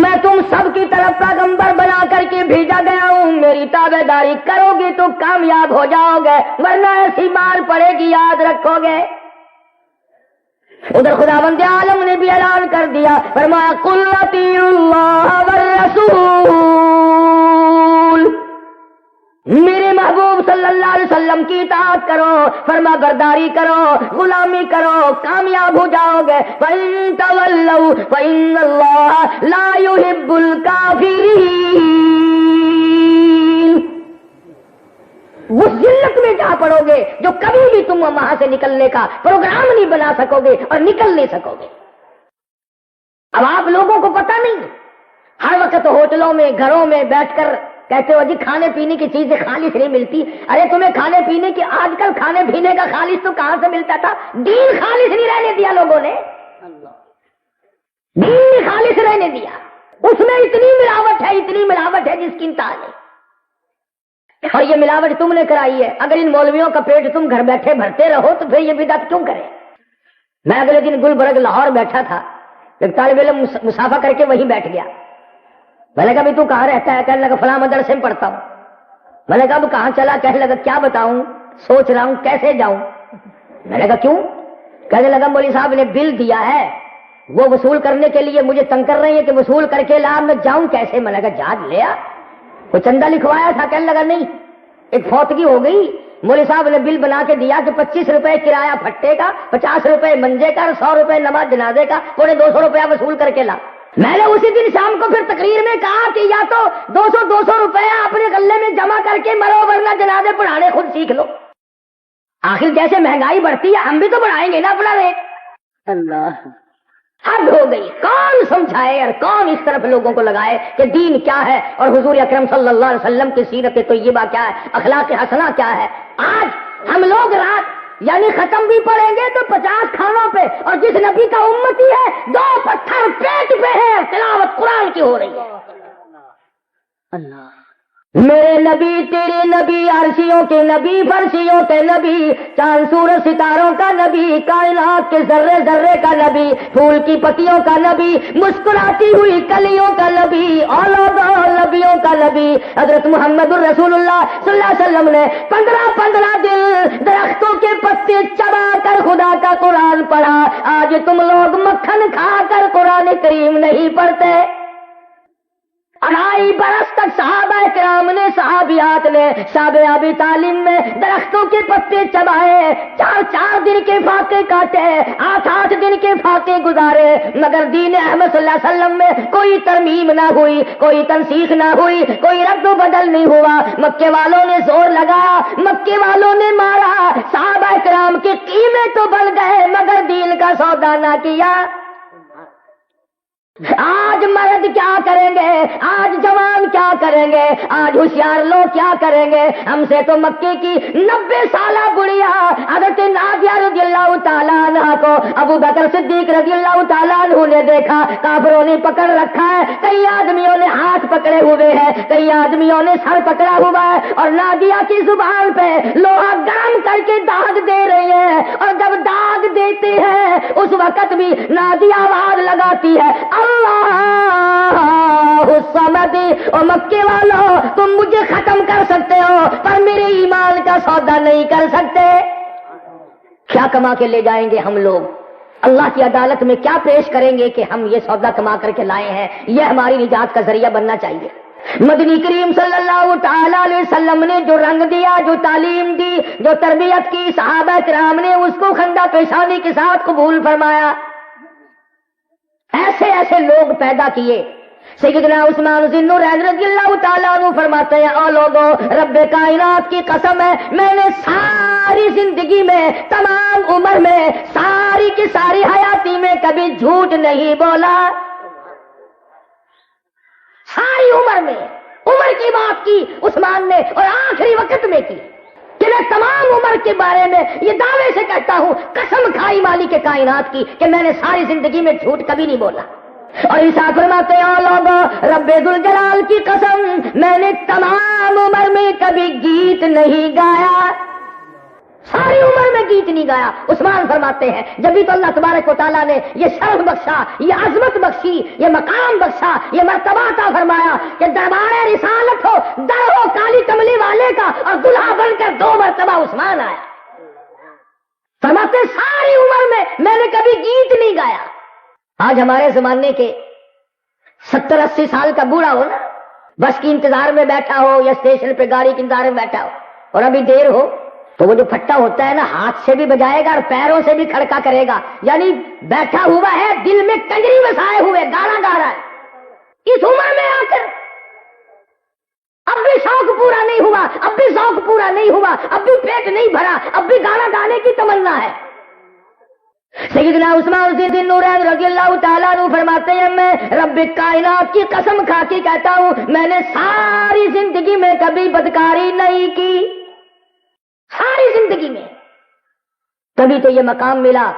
میں تم سب کی طرف پیغمبر بنا کر کے بھیجا گیا ہوں، میری تابع داری کرو گے تو کامیاب ہو جاؤ گے، ورنہ ایسی مار پڑے گی یاد رکھو گے. ادھر خداوند عالم نے بھی اعلان کر دیا، فرمایا قل اطیعوا اللہ والرسول، میرے محبوب صلی اللہ علیہ وسلم کی اطاعت کرو، فرما برداری کرو، غلامی کرو، کامیاب ہو جاؤ گے. فَإِن تَوَلَّوْا فَإِنَّ اللَّهَ لَا يُحِبُّ الْكَافِرِينَ. اس ذلت میں جا پڑو گے جو کبھی بھی تم وہاں سے نکلنے کا پروگرام نہیں بنا سکو گے اور نکل نہیں سکو گے. اب آپ لوگوں کو پتہ نہیں، ہر وقت ہوٹلوں میں گھروں میں بیٹھ کر کہتے ہو جی کھانے پینے کی چیزیں خالص نہیں ملتی. ارے تمہیں کھانے پینے کی، آج کل کھانے پینے کا خالص تو کہاں سے ملتا تھا؟ دین خالص نہیں رہنے دیا لوگوں نے، دین خالص رہنے دیا. اس میں اتنی ملاوٹ ہے، اتنی ملاوٹ ہے جس کی انتہا نہیں. اور یہ ملاوٹ تم نے کرائی ہے. اگر ان مولویوں کا پیٹ تم گھر بیٹھے بھرتے رہو تو پھر یہ بدعت کیوں کرے؟ میں اگلے دن گلبرگ لاہور بیٹھا تھا، ایک طالب علم مسافہ کر کے وہیں بیٹھ گیا. میں نے کہا تو کہاں رہتا ہے؟ کہنے لگا فلاں مدرسے میں پڑھتا ہوں. میں نے کہا اب کہاں چلا؟ کہنے لگا کیا بتاؤں، سوچ رہا ہوں کیسے جاؤں. میں نے کہا کیوں؟ کہنے لگا مولوی صاحب نے بل دیا ہے، وہ وصول کرنے کے لیے مجھے تنگ کر رہی ہے کہ وصول کر کے لا، میں جاؤں کیسے؟ میں نے کہا جا لیا، وہ چندہ لکھوایا تھا. کہنے لگا نہیں، ایک فوتگی ہو گئی، مولوی صاحب نے بل بنا کے دیا کہ 25 روپے کرایہ پھٹے کا، 50 روپے منجے کا، 100 روپے نماز جنازے کا، 250 روپیہ وصول کر کے لا. میں نے اسی دن شام کو پھر تقریر میں کہا کہ یا تو 200 روپیہ اپنے غلے میں جمع کر کے مرو، ورنہ جنازے پڑھانے خود سیکھ لو۔ آخر جیسے مہنگائی بڑھتی ہے ہم بھی تو بڑھائیں گے نا اپنا ریٹ۔ اللہ، حد ہو گئی۔ کون سمجھائے اور کون اس طرف لوگوں کو لگائے کہ دین کیا ہے اور حضور اکرم صلی اللہ علیہ وسلم کی سیرت طیبہ کیا ہے، اخلاق حسنہ کیا ہے۔ آج ہم لوگ رات یعنی ختم بھی پڑیں گے تو 50 کھانوں پہ، اور جس نبی کا امتی ہے 2 پتھر پیٹ پہ ہے، تلاوت قرآن کی ہو رہی ہے۔ اللہ، میرے نبی تیرے نبی، عرشیوں کے نبی، فرشیوں کے نبی، چاند سورج ستاروں کا نبی، کائنات کے ذرے ذرے کا نبی، پھول کی پتیوں کا نبی، مسکراتی ہوئی کلیوں کا نبی، اولاد نبیوں کا نبی حضرت محمد الرسول اللہ صلی اللہ علیہ وسلم نے 15 دن درختوں کے پتے چبا کر خدا کا قرآن پڑھا۔ آج تم لوگ مکھن کھا کر قرآن کریم نہیں پڑھتے۔ 2.5 برس تک صحابہ کرام نے، صحابیات نے شابِ تعلیم میں درختوں کے پتے چبائے، 4 دن کے فاقے کاٹے، 8 دن کے فاقے گزارے، مگر دین احمد صلی اللہ علیہ وسلم میں کوئی ترمیم نہ ہوئی، کوئی تنسیخ نہ ہوئی، کوئی رد و بدل نہیں ہوا۔ مکے والوں نے زور لگایا، مکے والوں نے مارا، صحابہ کرام کے قیمے تو بڑھ گئے مگر دین کا سودا نہ کیا۔ آج مرد کیا کریں گے، آج جوان کیا کریں گے، آج ہوشیار لوگ کیا کریں گے؟ ہم سے تو مکے کی 90 سالہ بڑھیا حضرت نادیہ رضی اللہ تعالیٰ عنہ کو ابو بکر صدیق رضی اللہ تعالیٰ عنہ نے دیکھا، کافروں نے پکڑ رکھا ہے، کئی آدمیوں نے ہاتھ پکڑے ہوئے ہیں، کئی آدمیوں نے سر پکڑا ہوا ہے، اور نادیہ کی زبان پہ لوہا گرم کر کے داغ دے رہے ہیں، اور جب داغ دیتے ہیں اس وقت بھی نادیہ آواز لگاتی ہے اللہ الصمد۔ اور مکے والوں تم مجھے ختم کر سکتے ہو پر میرے ایمان کا سودا نہیں کر سکتے۔ کیا کما کے لے جائیں گے ہم لوگ؟ اللہ کی عدالت میں کیا پیش کریں گے کہ ہم یہ سودا کما کر کے لائے ہیں؟ یہ ہماری نجات کا ذریعہ بننا چاہیے۔ مدنی کریم صلی اللہ تعالی علیہ وسلم نے جو رنگ دیا، جو تعلیم دی، جو تربیت کی، صحابہ کرام نے اس کو خندہ پیشانی کے ساتھ قبول فرمایا۔ ایسے ایسے لوگ پیدا کیے۔ سیدنا عثمان ذی النورین رضی اللہ تعالیٰ عنہ فرماتے ہیں، او لوگوں، رب کائنات کی قسم ہے میں نے ساری زندگی میں، تمام عمر میں، ساری کی ساری حیاتی میں کبھی جھوٹ نہیں بولا۔ ساری عمر میں عمر کی بات کی عثمان نے، اور آخری وقت میں کی کہ میں تمام عمر کے بارے میں یہ دعوے سے کہتا ہوں، قسم کھائی مالک کائنات کی، کہ میں نے ساری زندگی میں جھوٹ کبھی نہیں بولا۔ اور عیسیٰ فرماتے ہیں، لوگوں، رب ذوالجلال کی قسم میں نے تمام عمر میں کبھی گیت نہیں گایا، ساری عمر میں گیت نہیں گایا۔ عثمان فرماتے ہیں جبھی تو اللہ تبارک و تعالیٰ نے یہ شرف بخشا، یہ عظمت بخشی، یہ مقام بخشا، یہ مرتبہ عطا فرمایا کہ دربار رسالت ہو، در ہو کالی کملی والے کا، اور دلہا بن کر 2 مرتبہ عثمان آیا۔ فرماتے ساری عمر میں نے کبھی گیت نہیں گایا۔ آج ہمارے زمانے کے 70-80 سال کا بوڑھا ہو نا، بس کی انتظار میں بیٹھا ہو یا اسٹیشن پہ گاڑی کے انتظار میں بیٹھا ہو، اور ابھی دیر ہو تو وہ جو پھٹا ہوتا ہے نا، ہاتھ سے بھی بجائے گا اور پیروں سے بھی کھڑکا کرے گا، یعنی بیٹھا ہوا ہے دل میں کنجری وسائے ہوئے گانا گا رہا ہے۔ اس عمر میں آ کر اب بھی شوق پورا نہیں ہوا، اب بھی ذوق پورا نہیں ہوا، اب بھی پیٹ نہیں بھرا، اب بھی گانا گانے کی تمنا ہے۔ سیدنا عثمان ذی النورین رضی اللہ تعالیٰ عنہ فرماتے ہیں، میں رب کائنات کی قسم کھا کے کہتا ہوں میں نے ساری زندگی میں کبھی بدکاری نہیں کی، ساری زندگی میں۔ تبھی تو یہ مقام ملا۔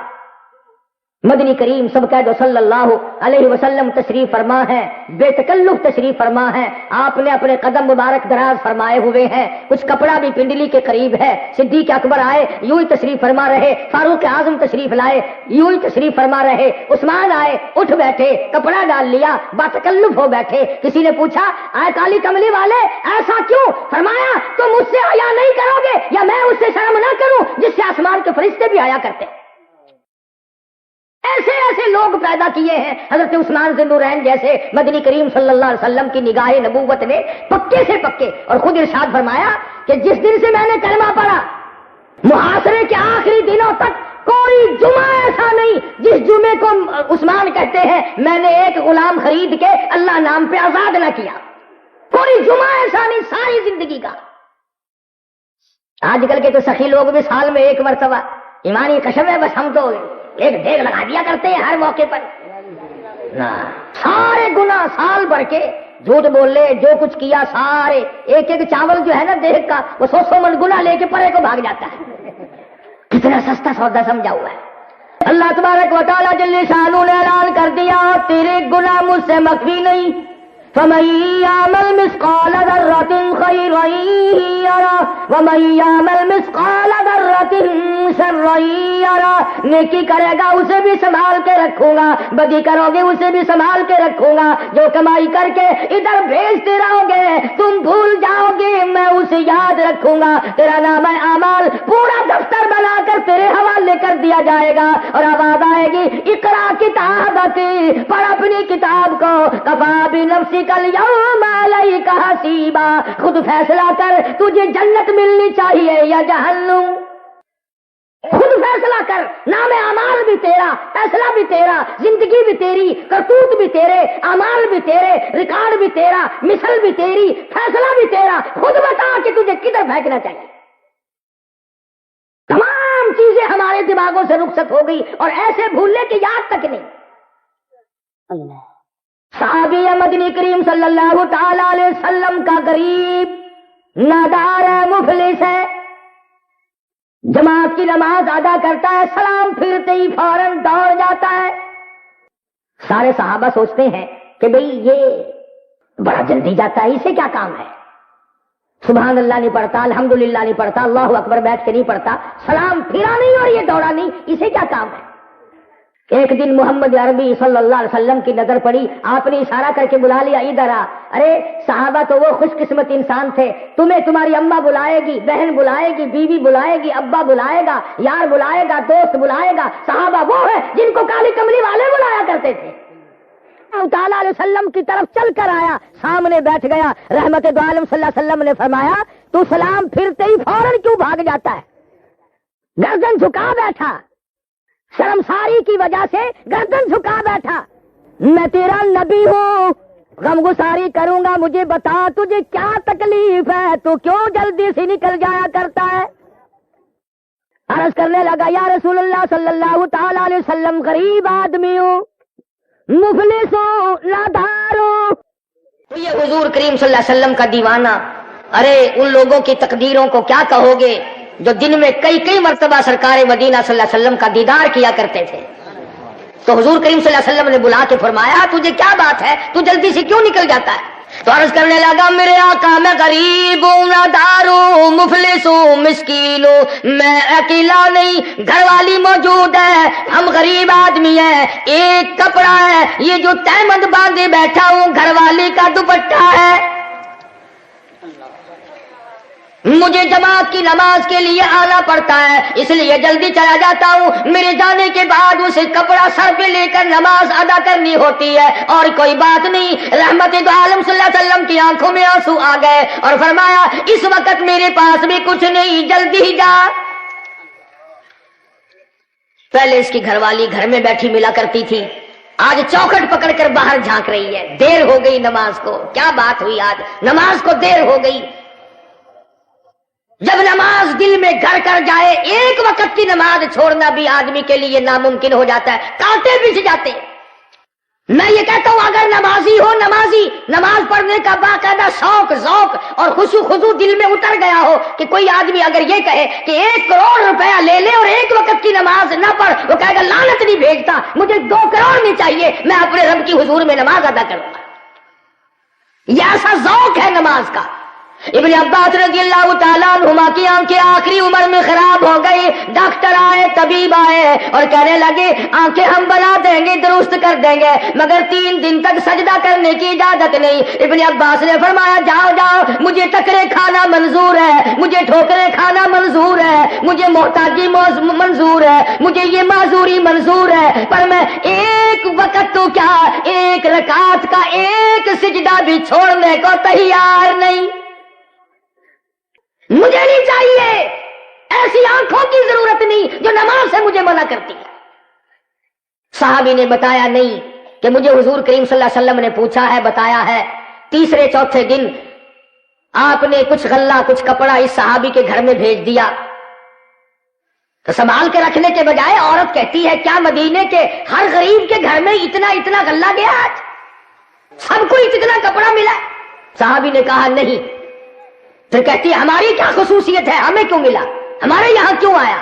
مدنی کریم سب کہہ دو صلی اللہ علیہ وسلم تشریف فرما ہے، بے تکلف تشریف فرما ہے۔ آپ نے اپنے قدم مبارک دراز فرمائے ہوئے ہیں، کچھ کپڑا بھی پنڈلی کے قریب ہے۔ صدیق اکبر آئے یوں ہی تشریف فرما رہے، فاروق اعظم تشریف لائے یوں ہی تشریف فرما رہے، عثمان آئے اٹھ بیٹھے، کپڑا ڈال لیا، با تکلف ہو بیٹھے۔ کسی نے پوچھا آئے کالی کملی والے ایسا کیوں؟ فرمایا تم مجھ سے حیا نہیں کرو گے یا میں اس سے شرم نہ کروں جس سے آسمان کے فرشتے بھی حیا کرتے۔ ایسے ایسے لوگ پیدا کیے ہیں حضرت عثمان ذی النورین جیسے۔ مدنی کریم صلی اللہ علیہ وسلم کی نگاہ نبوت نے پکے سے پکے، اور خود ارشاد فرمایا کہ جس دن سے میں نے کلمہ پڑھا، محاصرے کے آخری دنوں تک کوئی کوئی جمعہ ایسا نہیں جس جمعے کو عثمان کہتے ہیں میں نے ایک غلام خرید کے اللہ نام پہ آزاد نہ کیا. کوئی جمعہ ایسا نہیں ساری زندگی کا. آج کل کے تو سخی لوگ بھی سال میں ایک مرتبہ ایمانی قسم ہے بس ہم تو ایک ڈیگ لگا دیا کرتے ہیں ہر موقع پر. سارے گناہ سال بھر کے جھوٹ بول لے جو کچھ کیا سارے ایک ایک چاول جو ہے نا دیکھ کا وہ 100 من گناہ لے کے پرے کو بھاگ جاتا ہے. کتنا سستا سودا سمجھا ہوا ہے. اللہ تبارک و تعالیٰ جل شانہ نے اعلان کر دیا تیرے گناہ مجھ سے مخفی نہیں. فَمَن يَعْمَلْ مِثْقَالَ ذَرَّةٍ خَيْرًا يَرَهُ وَمَن يَعْمَلْ مِثْقَالَ ذَرَّةٍ شَرًّا يَرَهُ. نیکی کرے گا اسے بھی سنبھال کے رکھوں گا, بدی کرو گے اسے بھی سنبھال کے رکھوں گا. جو کمائی کر کے ادھر بھیجتے رہو گے تم بھول جاؤ گے میں اسے یاد رکھوں گا. تیرا نام اعمال پورا دفتر بنا کر تیرے حوالے کر دیا جائے گا اور آواز آئے گی اقرا کتابتی, پڑھ اپنی کتاب کو. کفا بنفسک الیوم علیک حسیبا, خود فیصلہ کر تجھے جنت ملنی چاہیے یا جہنم. خود فیصلہ کر. نام اعمال بھی تیرا, فیصلہ بھی تیرا, زندگی بھی تیری, کرتوت بھی تیرے, اعمال بھی تیرے, ریکارڈ بھی تیرا, مثل بھی تیری, فیصلہ بھی تیرا. خود بتا کہ تجھے کدھر پھینکنا چاہیے. تمام چیزیں ہمارے دماغوں سے رخصت ہو گئی اور ایسے بھولنے کی یاد تک نہیں. صحابی مدنی کریم صلی اللہ تعالی علیہ وسلم کا غریب نادار ہے, مفلس ہے, جماعت کی نماز ادا کرتا ہے, سلام پھرتے ہی فوراً دوڑ جاتا ہے. سارے صحابہ سوچتے ہیں کہ بھئی یہ بڑا جلدی جاتا ہے, اسے کیا کام ہے. سبحان اللہ نہیں پڑھتا, الحمدللہ نہیں پڑھتا, اللہ اکبر بیٹھ کے نہیں پڑھتا, سلام پھرا نہیں اور یہ دوڑا نہیں, اسے کیا کام ہے. ایک دن محمد عربی صلی اللہ علیہ وسلم کی نظر پڑی, آپ نے اشارہ کر کے بلا لیا ادھر آ. ارے صحابہ تو وہ خوش قسمت انسان تھے, تمہیں تمہاری اماں بلائے گی, بہن بلائے گی, بیوی بلائے گی, ابا بلائے گا, یار بلائے گا, دوست بلائے گا. صحابہ وہ ہے جن کو کالی کملی والے بلایا کرتے تھے. تعالیٰ علیہ وسلم کی طرف چل کر آیا, سامنے بیٹھ گیا. رحمت دو عالم صلی اللہ علیہ وسلم نے فرمایا تو سلام پھرتے ہی فوراً کیوں بھاگ جاتا ہے. گردن جھکا بیٹھا, شرمساری کی وجہ سے گردن جھکا بیٹھا. میں تیرا نبی ہوں, غم گساری کروں گا, مجھے بتا تجھے کیا تکلیف ہے, تو کیوں جلدی سے نکل جایا کرتا ہے. عرض کرنے لگا یا رسول اللہ صلی اللہ تعالی علیہ وسلم غریب آدمی ہوں, مفلس ہوں, نادار ہوں. تو یہ حضور کریم صلی اللہ علیہ وسلم کا دیوانہ. ارے ان لوگوں کی تقدیروں کو کیا کہو گے جو دن میں کئی مرتبہ سرکار مدینہ صلی اللہ علیہ وسلم کا دیدار کیا کرتے تھے. تو حضور کریم صلی اللہ علیہ وسلم نے بلا کے فرمایا تجھے کیا بات ہے, تو جلدی سے کیوں نکل جاتا ہے. تو عرض کرنے لگا میرے آقا میں غریب ہوں, نادار ہوں, مفلس ہوں, مسکین ہوں, میں اکیلا نہیں, گھر والی موجود ہے, ہم غریب آدمی ہیں, ایک کپڑا ہے, یہ جو تہمد باندھے بیٹھا ہوں گھر والی کا دوپٹہ ہے. مجھے جماعت کی نماز کے لیے آنا پڑتا ہے اس لیے جلدی چلا جاتا ہوں. میرے جانے کے بعد اسے کپڑا سر پہ لے کر نماز ادا کرنی ہوتی ہے اور کوئی بات نہیں. رحمت دو عالم صلی اللہ علیہ وسلم کی آنکھوں میں آنسو آ گئے اور فرمایا اس وقت میرے پاس بھی کچھ نہیں, جلدی ہی جا. پہلے اس کی گھر والی گھر میں بیٹھی ملا کرتی تھی, آج چوکھٹ پکڑ کر باہر جھانک رہی ہے. دیر ہو گئی نماز کو, کیا بات ہوئی, آج نماز کو دیر ہو گئی. جب نماز دل میں گھر کر جائے ایک وقت کی نماز چھوڑنا بھی آدمی کے لیے ناممکن ہو جاتا ہے, کانٹے بچھ جاتے. میں یہ کہتا ہوں اگر نمازی ہو, نماز پڑھنے کا باقاعدہ شوق ذوق اور خشوع خضوع دل میں اتر گیا ہو کہ کوئی آدمی اگر یہ کہے کہ 1 کروڑ روپیہ لے لے اور ایک وقت کی نماز نہ پڑھ, وہ کہے گا لعنت نہیں بھیجتا, مجھے 2 کروڑ نہیں چاہیے, میں اپنے رب کی حضور میں نماز ادا کروں گا. یہ ایسا ذوق ہے نماز کا. ابن عباس رضی اللہ تعالیٰ عنہما کی آنکھیں آخری عمر میں خراب ہو گئی. ڈاکٹر آئے, طبیب آئے اور کہنے لگے آنکھیں ہم بنا دیں گے, درست کر دیں گے, مگر 3 دن تک سجدہ کرنے کی اجازت نہیں. ابن عباس نے فرمایا جاؤ, مجھے ٹکرے کھانا منظور ہے, مجھے ٹھوکرے کھانا منظور ہے, مجھے محتاجی منظور ہے, مجھے یہ معذوری منظور ہے, پر میں ایک وقت تو کیا 1 رکعت کا 1 سجدہ بھی چھوڑنے کو تیار نہیں. مجھے نہیں چاہیے, ایسی آنکھوں کی ضرورت نہیں جو نماز سے مجھے منع منع کرتی ہے. صحابی نے بتایا نہیں کہ مجھے حضور کریم صلی اللہ علیہ وسلم نے پوچھا ہے، بتایا ہے. تیسرے چوتھے دن آپ نے کچھ غلہ کچھ کپڑا اس صحابی کے گھر میں بھیج دیا. تو سنبھال کے رکھنے کے بجائے عورت کہتی ہے کیا مدینے کے ہر غریب کے گھر میں اتنا اتنا غلہ گیا آج؟ سب کو اتنا کپڑا ملا؟ صحابی نے کہا نہیں. پھر کہتی ہے ہماری کیا خصوصیت ہے، ہمیں کیوں ملا، ہمارے یہاں کیوں آیا؟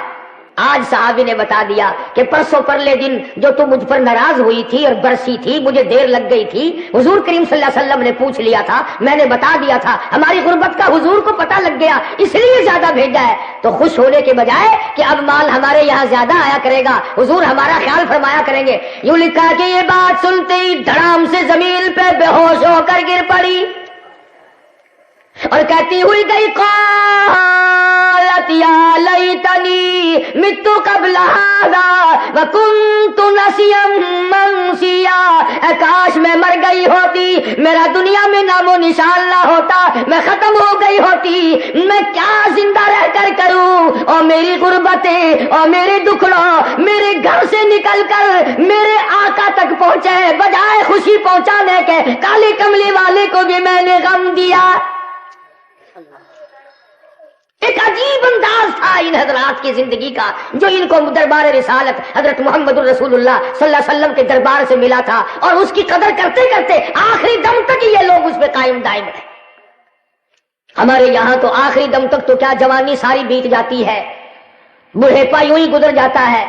آج صحابی نے بتا دیا کہ پرسوں پرلے دن جو تم مجھ پر ناراض ہوئی تھی اور برسی تھی، مجھے دیر لگ گئی تھی، حضور کریم صلی اللہ علیہ وسلم نے پوچھ لیا تھا، میں نے بتا دیا تھا، ہماری غربت کا حضور کو پتہ لگ گیا اس لیے زیادہ بھیجا ہے. تو خوش ہونے کے بجائے کہ اب مال ہمارے یہاں زیادہ آیا کرے گا، حضور ہمارا خیال فرمایا کریں گے. یوں لکھا کہ یہ بات سنتے ہی دھڑام سے زمین پہ بے ہوش ہو کر گر پڑی اور کہتی ہوئی گئی قالت یا لیتنی مت قبل ھذا وکنت نسیا منسیا. کاش میں مر گئی ہوتی، میرا دنیا میں نام و نشان نہ ہوتا، میں ختم ہو گئی ہوتی، میں کیا زندہ رہ کر کروں؟ اور میری غربتیں اور میرے دکھڑوں میرے گھر سے نکل کر میرے آقا تک پہنچے، بجائے خوشی پہنچانے کے کالی کملی والے کو بھی میں نے غم دیا. ایک عجیب انداز تھا ان حضرات کی زندگی کا جو ان کو دربار رسالت حضرت محمد الرسول اللہ صلی اللہ علیہ وسلم کے دربار سے ملا تھا، اور اس کی قدر کرتے کرتے آخری دم تک یہ لوگ اس پہ قائم دائم رہے. ہمارے یہاں تو آخری دم تک تو کیا جوانی ساری بیت جاتی ہے، بڑھیپا یوں ہی گزر جاتا ہے.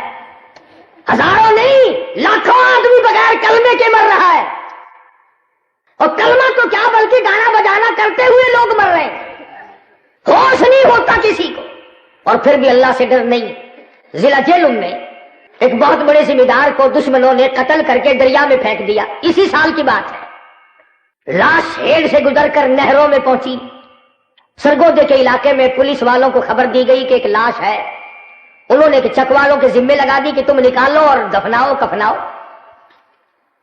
ہزاروں نہیں لاکھوں آدمی بغیر کلمے کے مر رہا ہے، اور کلمہ تو کیا بلکہ گانا بجانا کرتے ہوئے لوگ مر رہے ہیں. ہوش نہیں ہوتا کسی کو، اور پھر بھی اللہ سے ڈر نہیں. ضلع جہلم میں ایک بہت بڑے ذمہ دار کو دشمنوں نے قتل کر کے دریا میں پھینک دیا. اسی سال کی بات ہے. لاش ہیڑ سے گزر کر نہروں میں پہنچی. سرگودے کے علاقے میں پولیس والوں کو خبر دی گئی کہ ایک لاش ہے. انہوں نے چک والوں کے ذمے لگا دی کہ تم نکالو اور دفناؤ کفناؤ.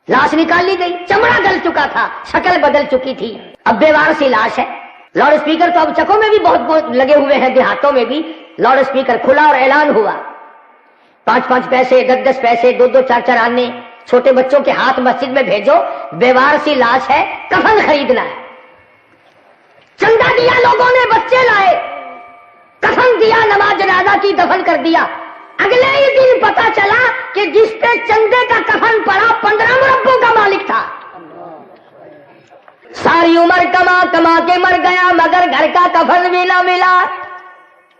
لاش نکال لی گئی، چمڑا گل چکا تھا، شکل بدل چکی تھی، اب بیوار سی لاش ہے. لاؤڈ اسپیکر تو اب چکوں میں بھی بہت لگے ہوئے ہیں، دیہاتوں میں بھی لاؤڈ اسپیکر کھلا اور اعلان ہوا. 5 پیسے 10 پیسے 2 4 آنے چھوٹے بچوں کے ہاتھ مسجد میں بھیجو، بیوار سی لاش ہے، کفن خریدنا ہے. چندہ دیا لوگوں نے، بچے لائے، کفن دیا، نماز جنازہ کی، دفن کر دیا. اگلے ہی دن پتا چلا کہ جس پہ چندے کا کفن پڑا 15 مربوں کا مالک تھا. ساری عمر کما کما کے مر گیا مگر گھر کا کفن بھی نہ ملا.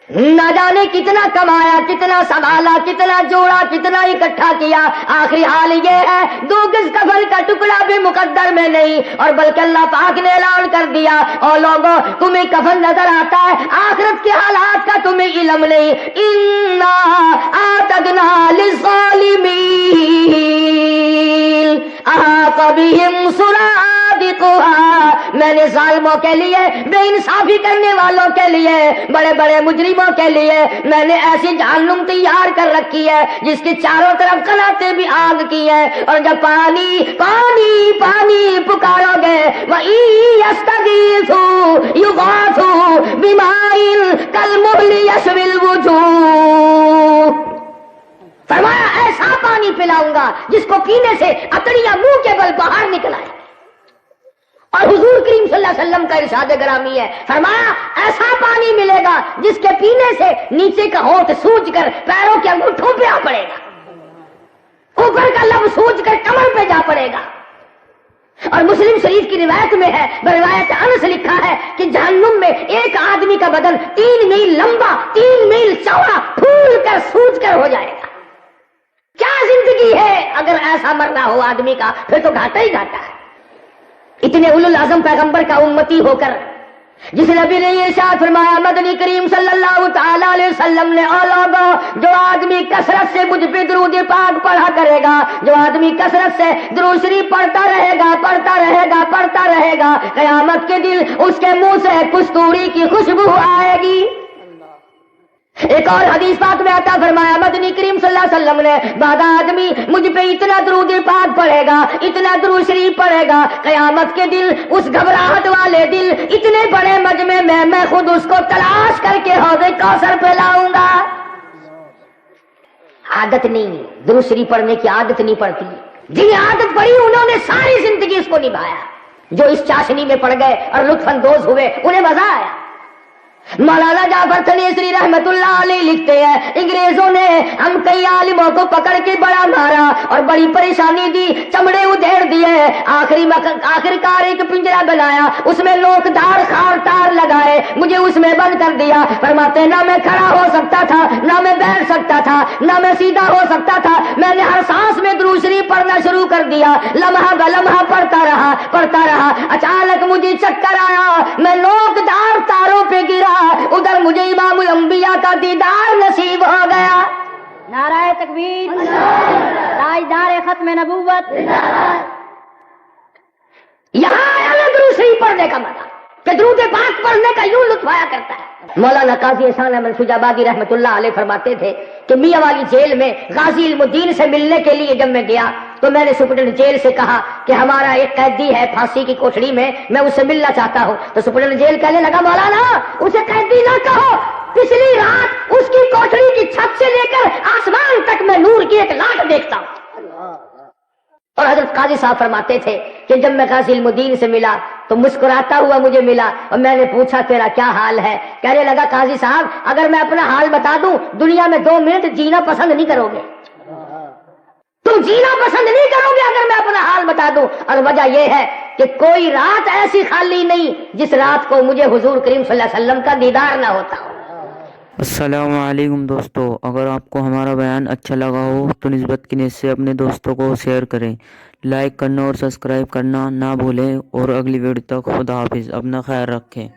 نہ جانے کتنا کمایا، کتنا سنبھالا، کتنا جوڑا، کتنا اکٹھا کیا، آخری حال یہ ہے 2 گز کفن کا ٹکڑا بھی مقدر میں نہیں. اور بلکہ اللہ پاک نے اعلان کر دیا، اور لوگوں تمہیں کفن نظر آتا ہے، آخرت کے حالات کا تمہیں علم نہیں. انا اعتدنا للظالمین احاط بهم سرادقها. میں نے ظالموں کے لیے، بے انصافی کرنے والوں کے لیے، بڑے بڑے مجرموں کے لیے میں نے ایسی جہنم تیار کر رکھی ہے جس کی چاروں طرف قناتیں بھی آگ کی ہے. اور جب پانی پانی پانی پکارو گے، وَإِن يَسْتَغِيثُوا يُغَاثُوا بِمَاءٍ كَالْمُهْلِ يَشْوِي الْوُجُوهَ. فرمایا ایسا پانی پلاؤں گا جس کو پینے سے اتڑیاں منہ کے بل باہر نکل آئے. اور حضور کریم صلی اللہ علیہ وسلم کا ارشاد گرامی ہے، فرمایا ایسا پانی ملے گا جس کے پینے سے نیچے کا ہونٹ سوج کر پیروں کے انگوٹھوں پہ آ پڑے گا، اوپر کا لب سوج کر کمر پہ جا پڑے گا. اور مسلم شریف کی روایت میں ہے، روایت انس لکھا ہے کہ جہنم میں ایک آدمی کا بدن 3 میل لمبا 3 میل چوڑا پھول کر سوج کر ہو جائے گا. کیا زندگی ہے اگر ایسا مرنا ہو آدمی کا، پھر تو گھاٹا ہی گھاٹا ہے. اتنے اولو العزم پیغمبر کا امتی ہو کر جس نبی نے یہ ارشاد فرمایا، مدنی کریم صلی اللہ تعالی علیہ وسلم نے، او لوگوں جو آدمی کثرت سے مجھ پہ درود پاک پڑھا کرے گا، جو آدمی کثرت سے درود شریف پڑھتا رہے گا پڑھتا رہے گا پڑھتا رہے گا، قیامت کے دن اس کے منہ سے کستوری کی خوشبو آئے گی. ایک اور حدیث پاک میں آتا فرمایا، مدنی کریم صلی اللہ علیہ وسلم نے، بعد آدمی مجھ پہ اتنا درود پاک پڑھے گا، اتنا درود شریف پڑھے گا، قیامت کے دن اس گھبراہٹ والے دل اتنے بڑے مجمع میں خود اس کو تلاش کر کے حوض کوثر پہ لاؤں گا. عادت نہیں، درود شریف پڑھنے کی عادت نہیں پڑتی. جنہیں عادت پڑی انہوں نے ساری زندگی اس کو نبھایا. جو اس چاشنی میں پڑ گئے اور لطف اندوز ہوئے انہیں مزہ آیا. مولانا جعفر تنیسری رحمت اللہ علیہ لکھتے ہیں انگریزوں نے ہم کئی عالموں کو پکڑ کے بڑا مارا اور بڑی پریشانی دی، چمڑے ادھیڑ دیے، آخر کار ایک پنجرا بنایا، اس میں لوک دار خار تار لگائے، مجھے اس میں بند کر دیا. فرماتے نہ میں کھڑا ہو سکتا تھا، نہ میں بیٹھ سکتا تھا، نہ میں سیدھا ہو سکتا تھا. میں نے ہر سانس میں درود شریف پڑھنا شروع کر دیا، لمحہ بلمحہ پڑھتا رہا. اچانک مجھے چکر آیا، میں لوک دار تاروں پہ گرا، ادھر مجھے امام الانبیاء کا دیدار نصیب ہو گیا. نعرہ تکبیر، تاجدار ختم نبوت. یہاں آیا نا درود شریف پڑھنے کا مزہ کہ درود پاک پڑھنے کا یوں لطف آیا کرتا ہے. مولانا قاضی احسان احمد شجاع آبادی رحمت اللہ علیہ فرماتے تھے کہ میاں والی جیل میں غازی علم الدین سے ملنے کے لیے جب میں گیا تو میں نے سپرنٹینڈنٹ جیل سے کہا کہ ہمارا ایک قیدی ہے پھانسی کی کوٹڑی میں اس سے ملنا چاہتا ہوں. تو سپرنٹینڈنٹ جیل کہنے لگا مولانا اسے قیدی نہ کہو، پچھلی رات اس کی کوٹڑی کی چھت سے لے کر آسمان تک میں نور کی ایک لاٹ دیکھتا ہوں. اور حضرت قاضی صاحب فرماتے تھے کہ جب میں غازی علم الدین سے ملا تو مسکراتا ہوا مجھے ملا اور میں نے پوچھا تیرا کیا حال ہے؟ کہنے لگا قاضی صاحب اگر میں اپنا حال بتا دوں دنیا میں 2 منٹ جینا پسند نہیں کرو گے، تم جینا پسند نہیں کرو گے اگر میں اپنا حال بتا دوں. اور وجہ یہ ہے کہ کوئی رات ایسی خالی نہیں جس رات کو مجھے حضور کریم صلی اللہ علیہ وسلم کا دیدار نہ ہوتا ہو. السلام علیکم دوستو، اگر آپ کو ہمارا بیان اچھا لگا ہو تو نسبت کی نیت سے اپنے دوستوں کو شیئر کریں، لائک کرنا اور سبسکرائب کرنا نہ بھولیں، اور اگلی ویڈیو تک خدا حافظ، اپنا خیال رکھیں.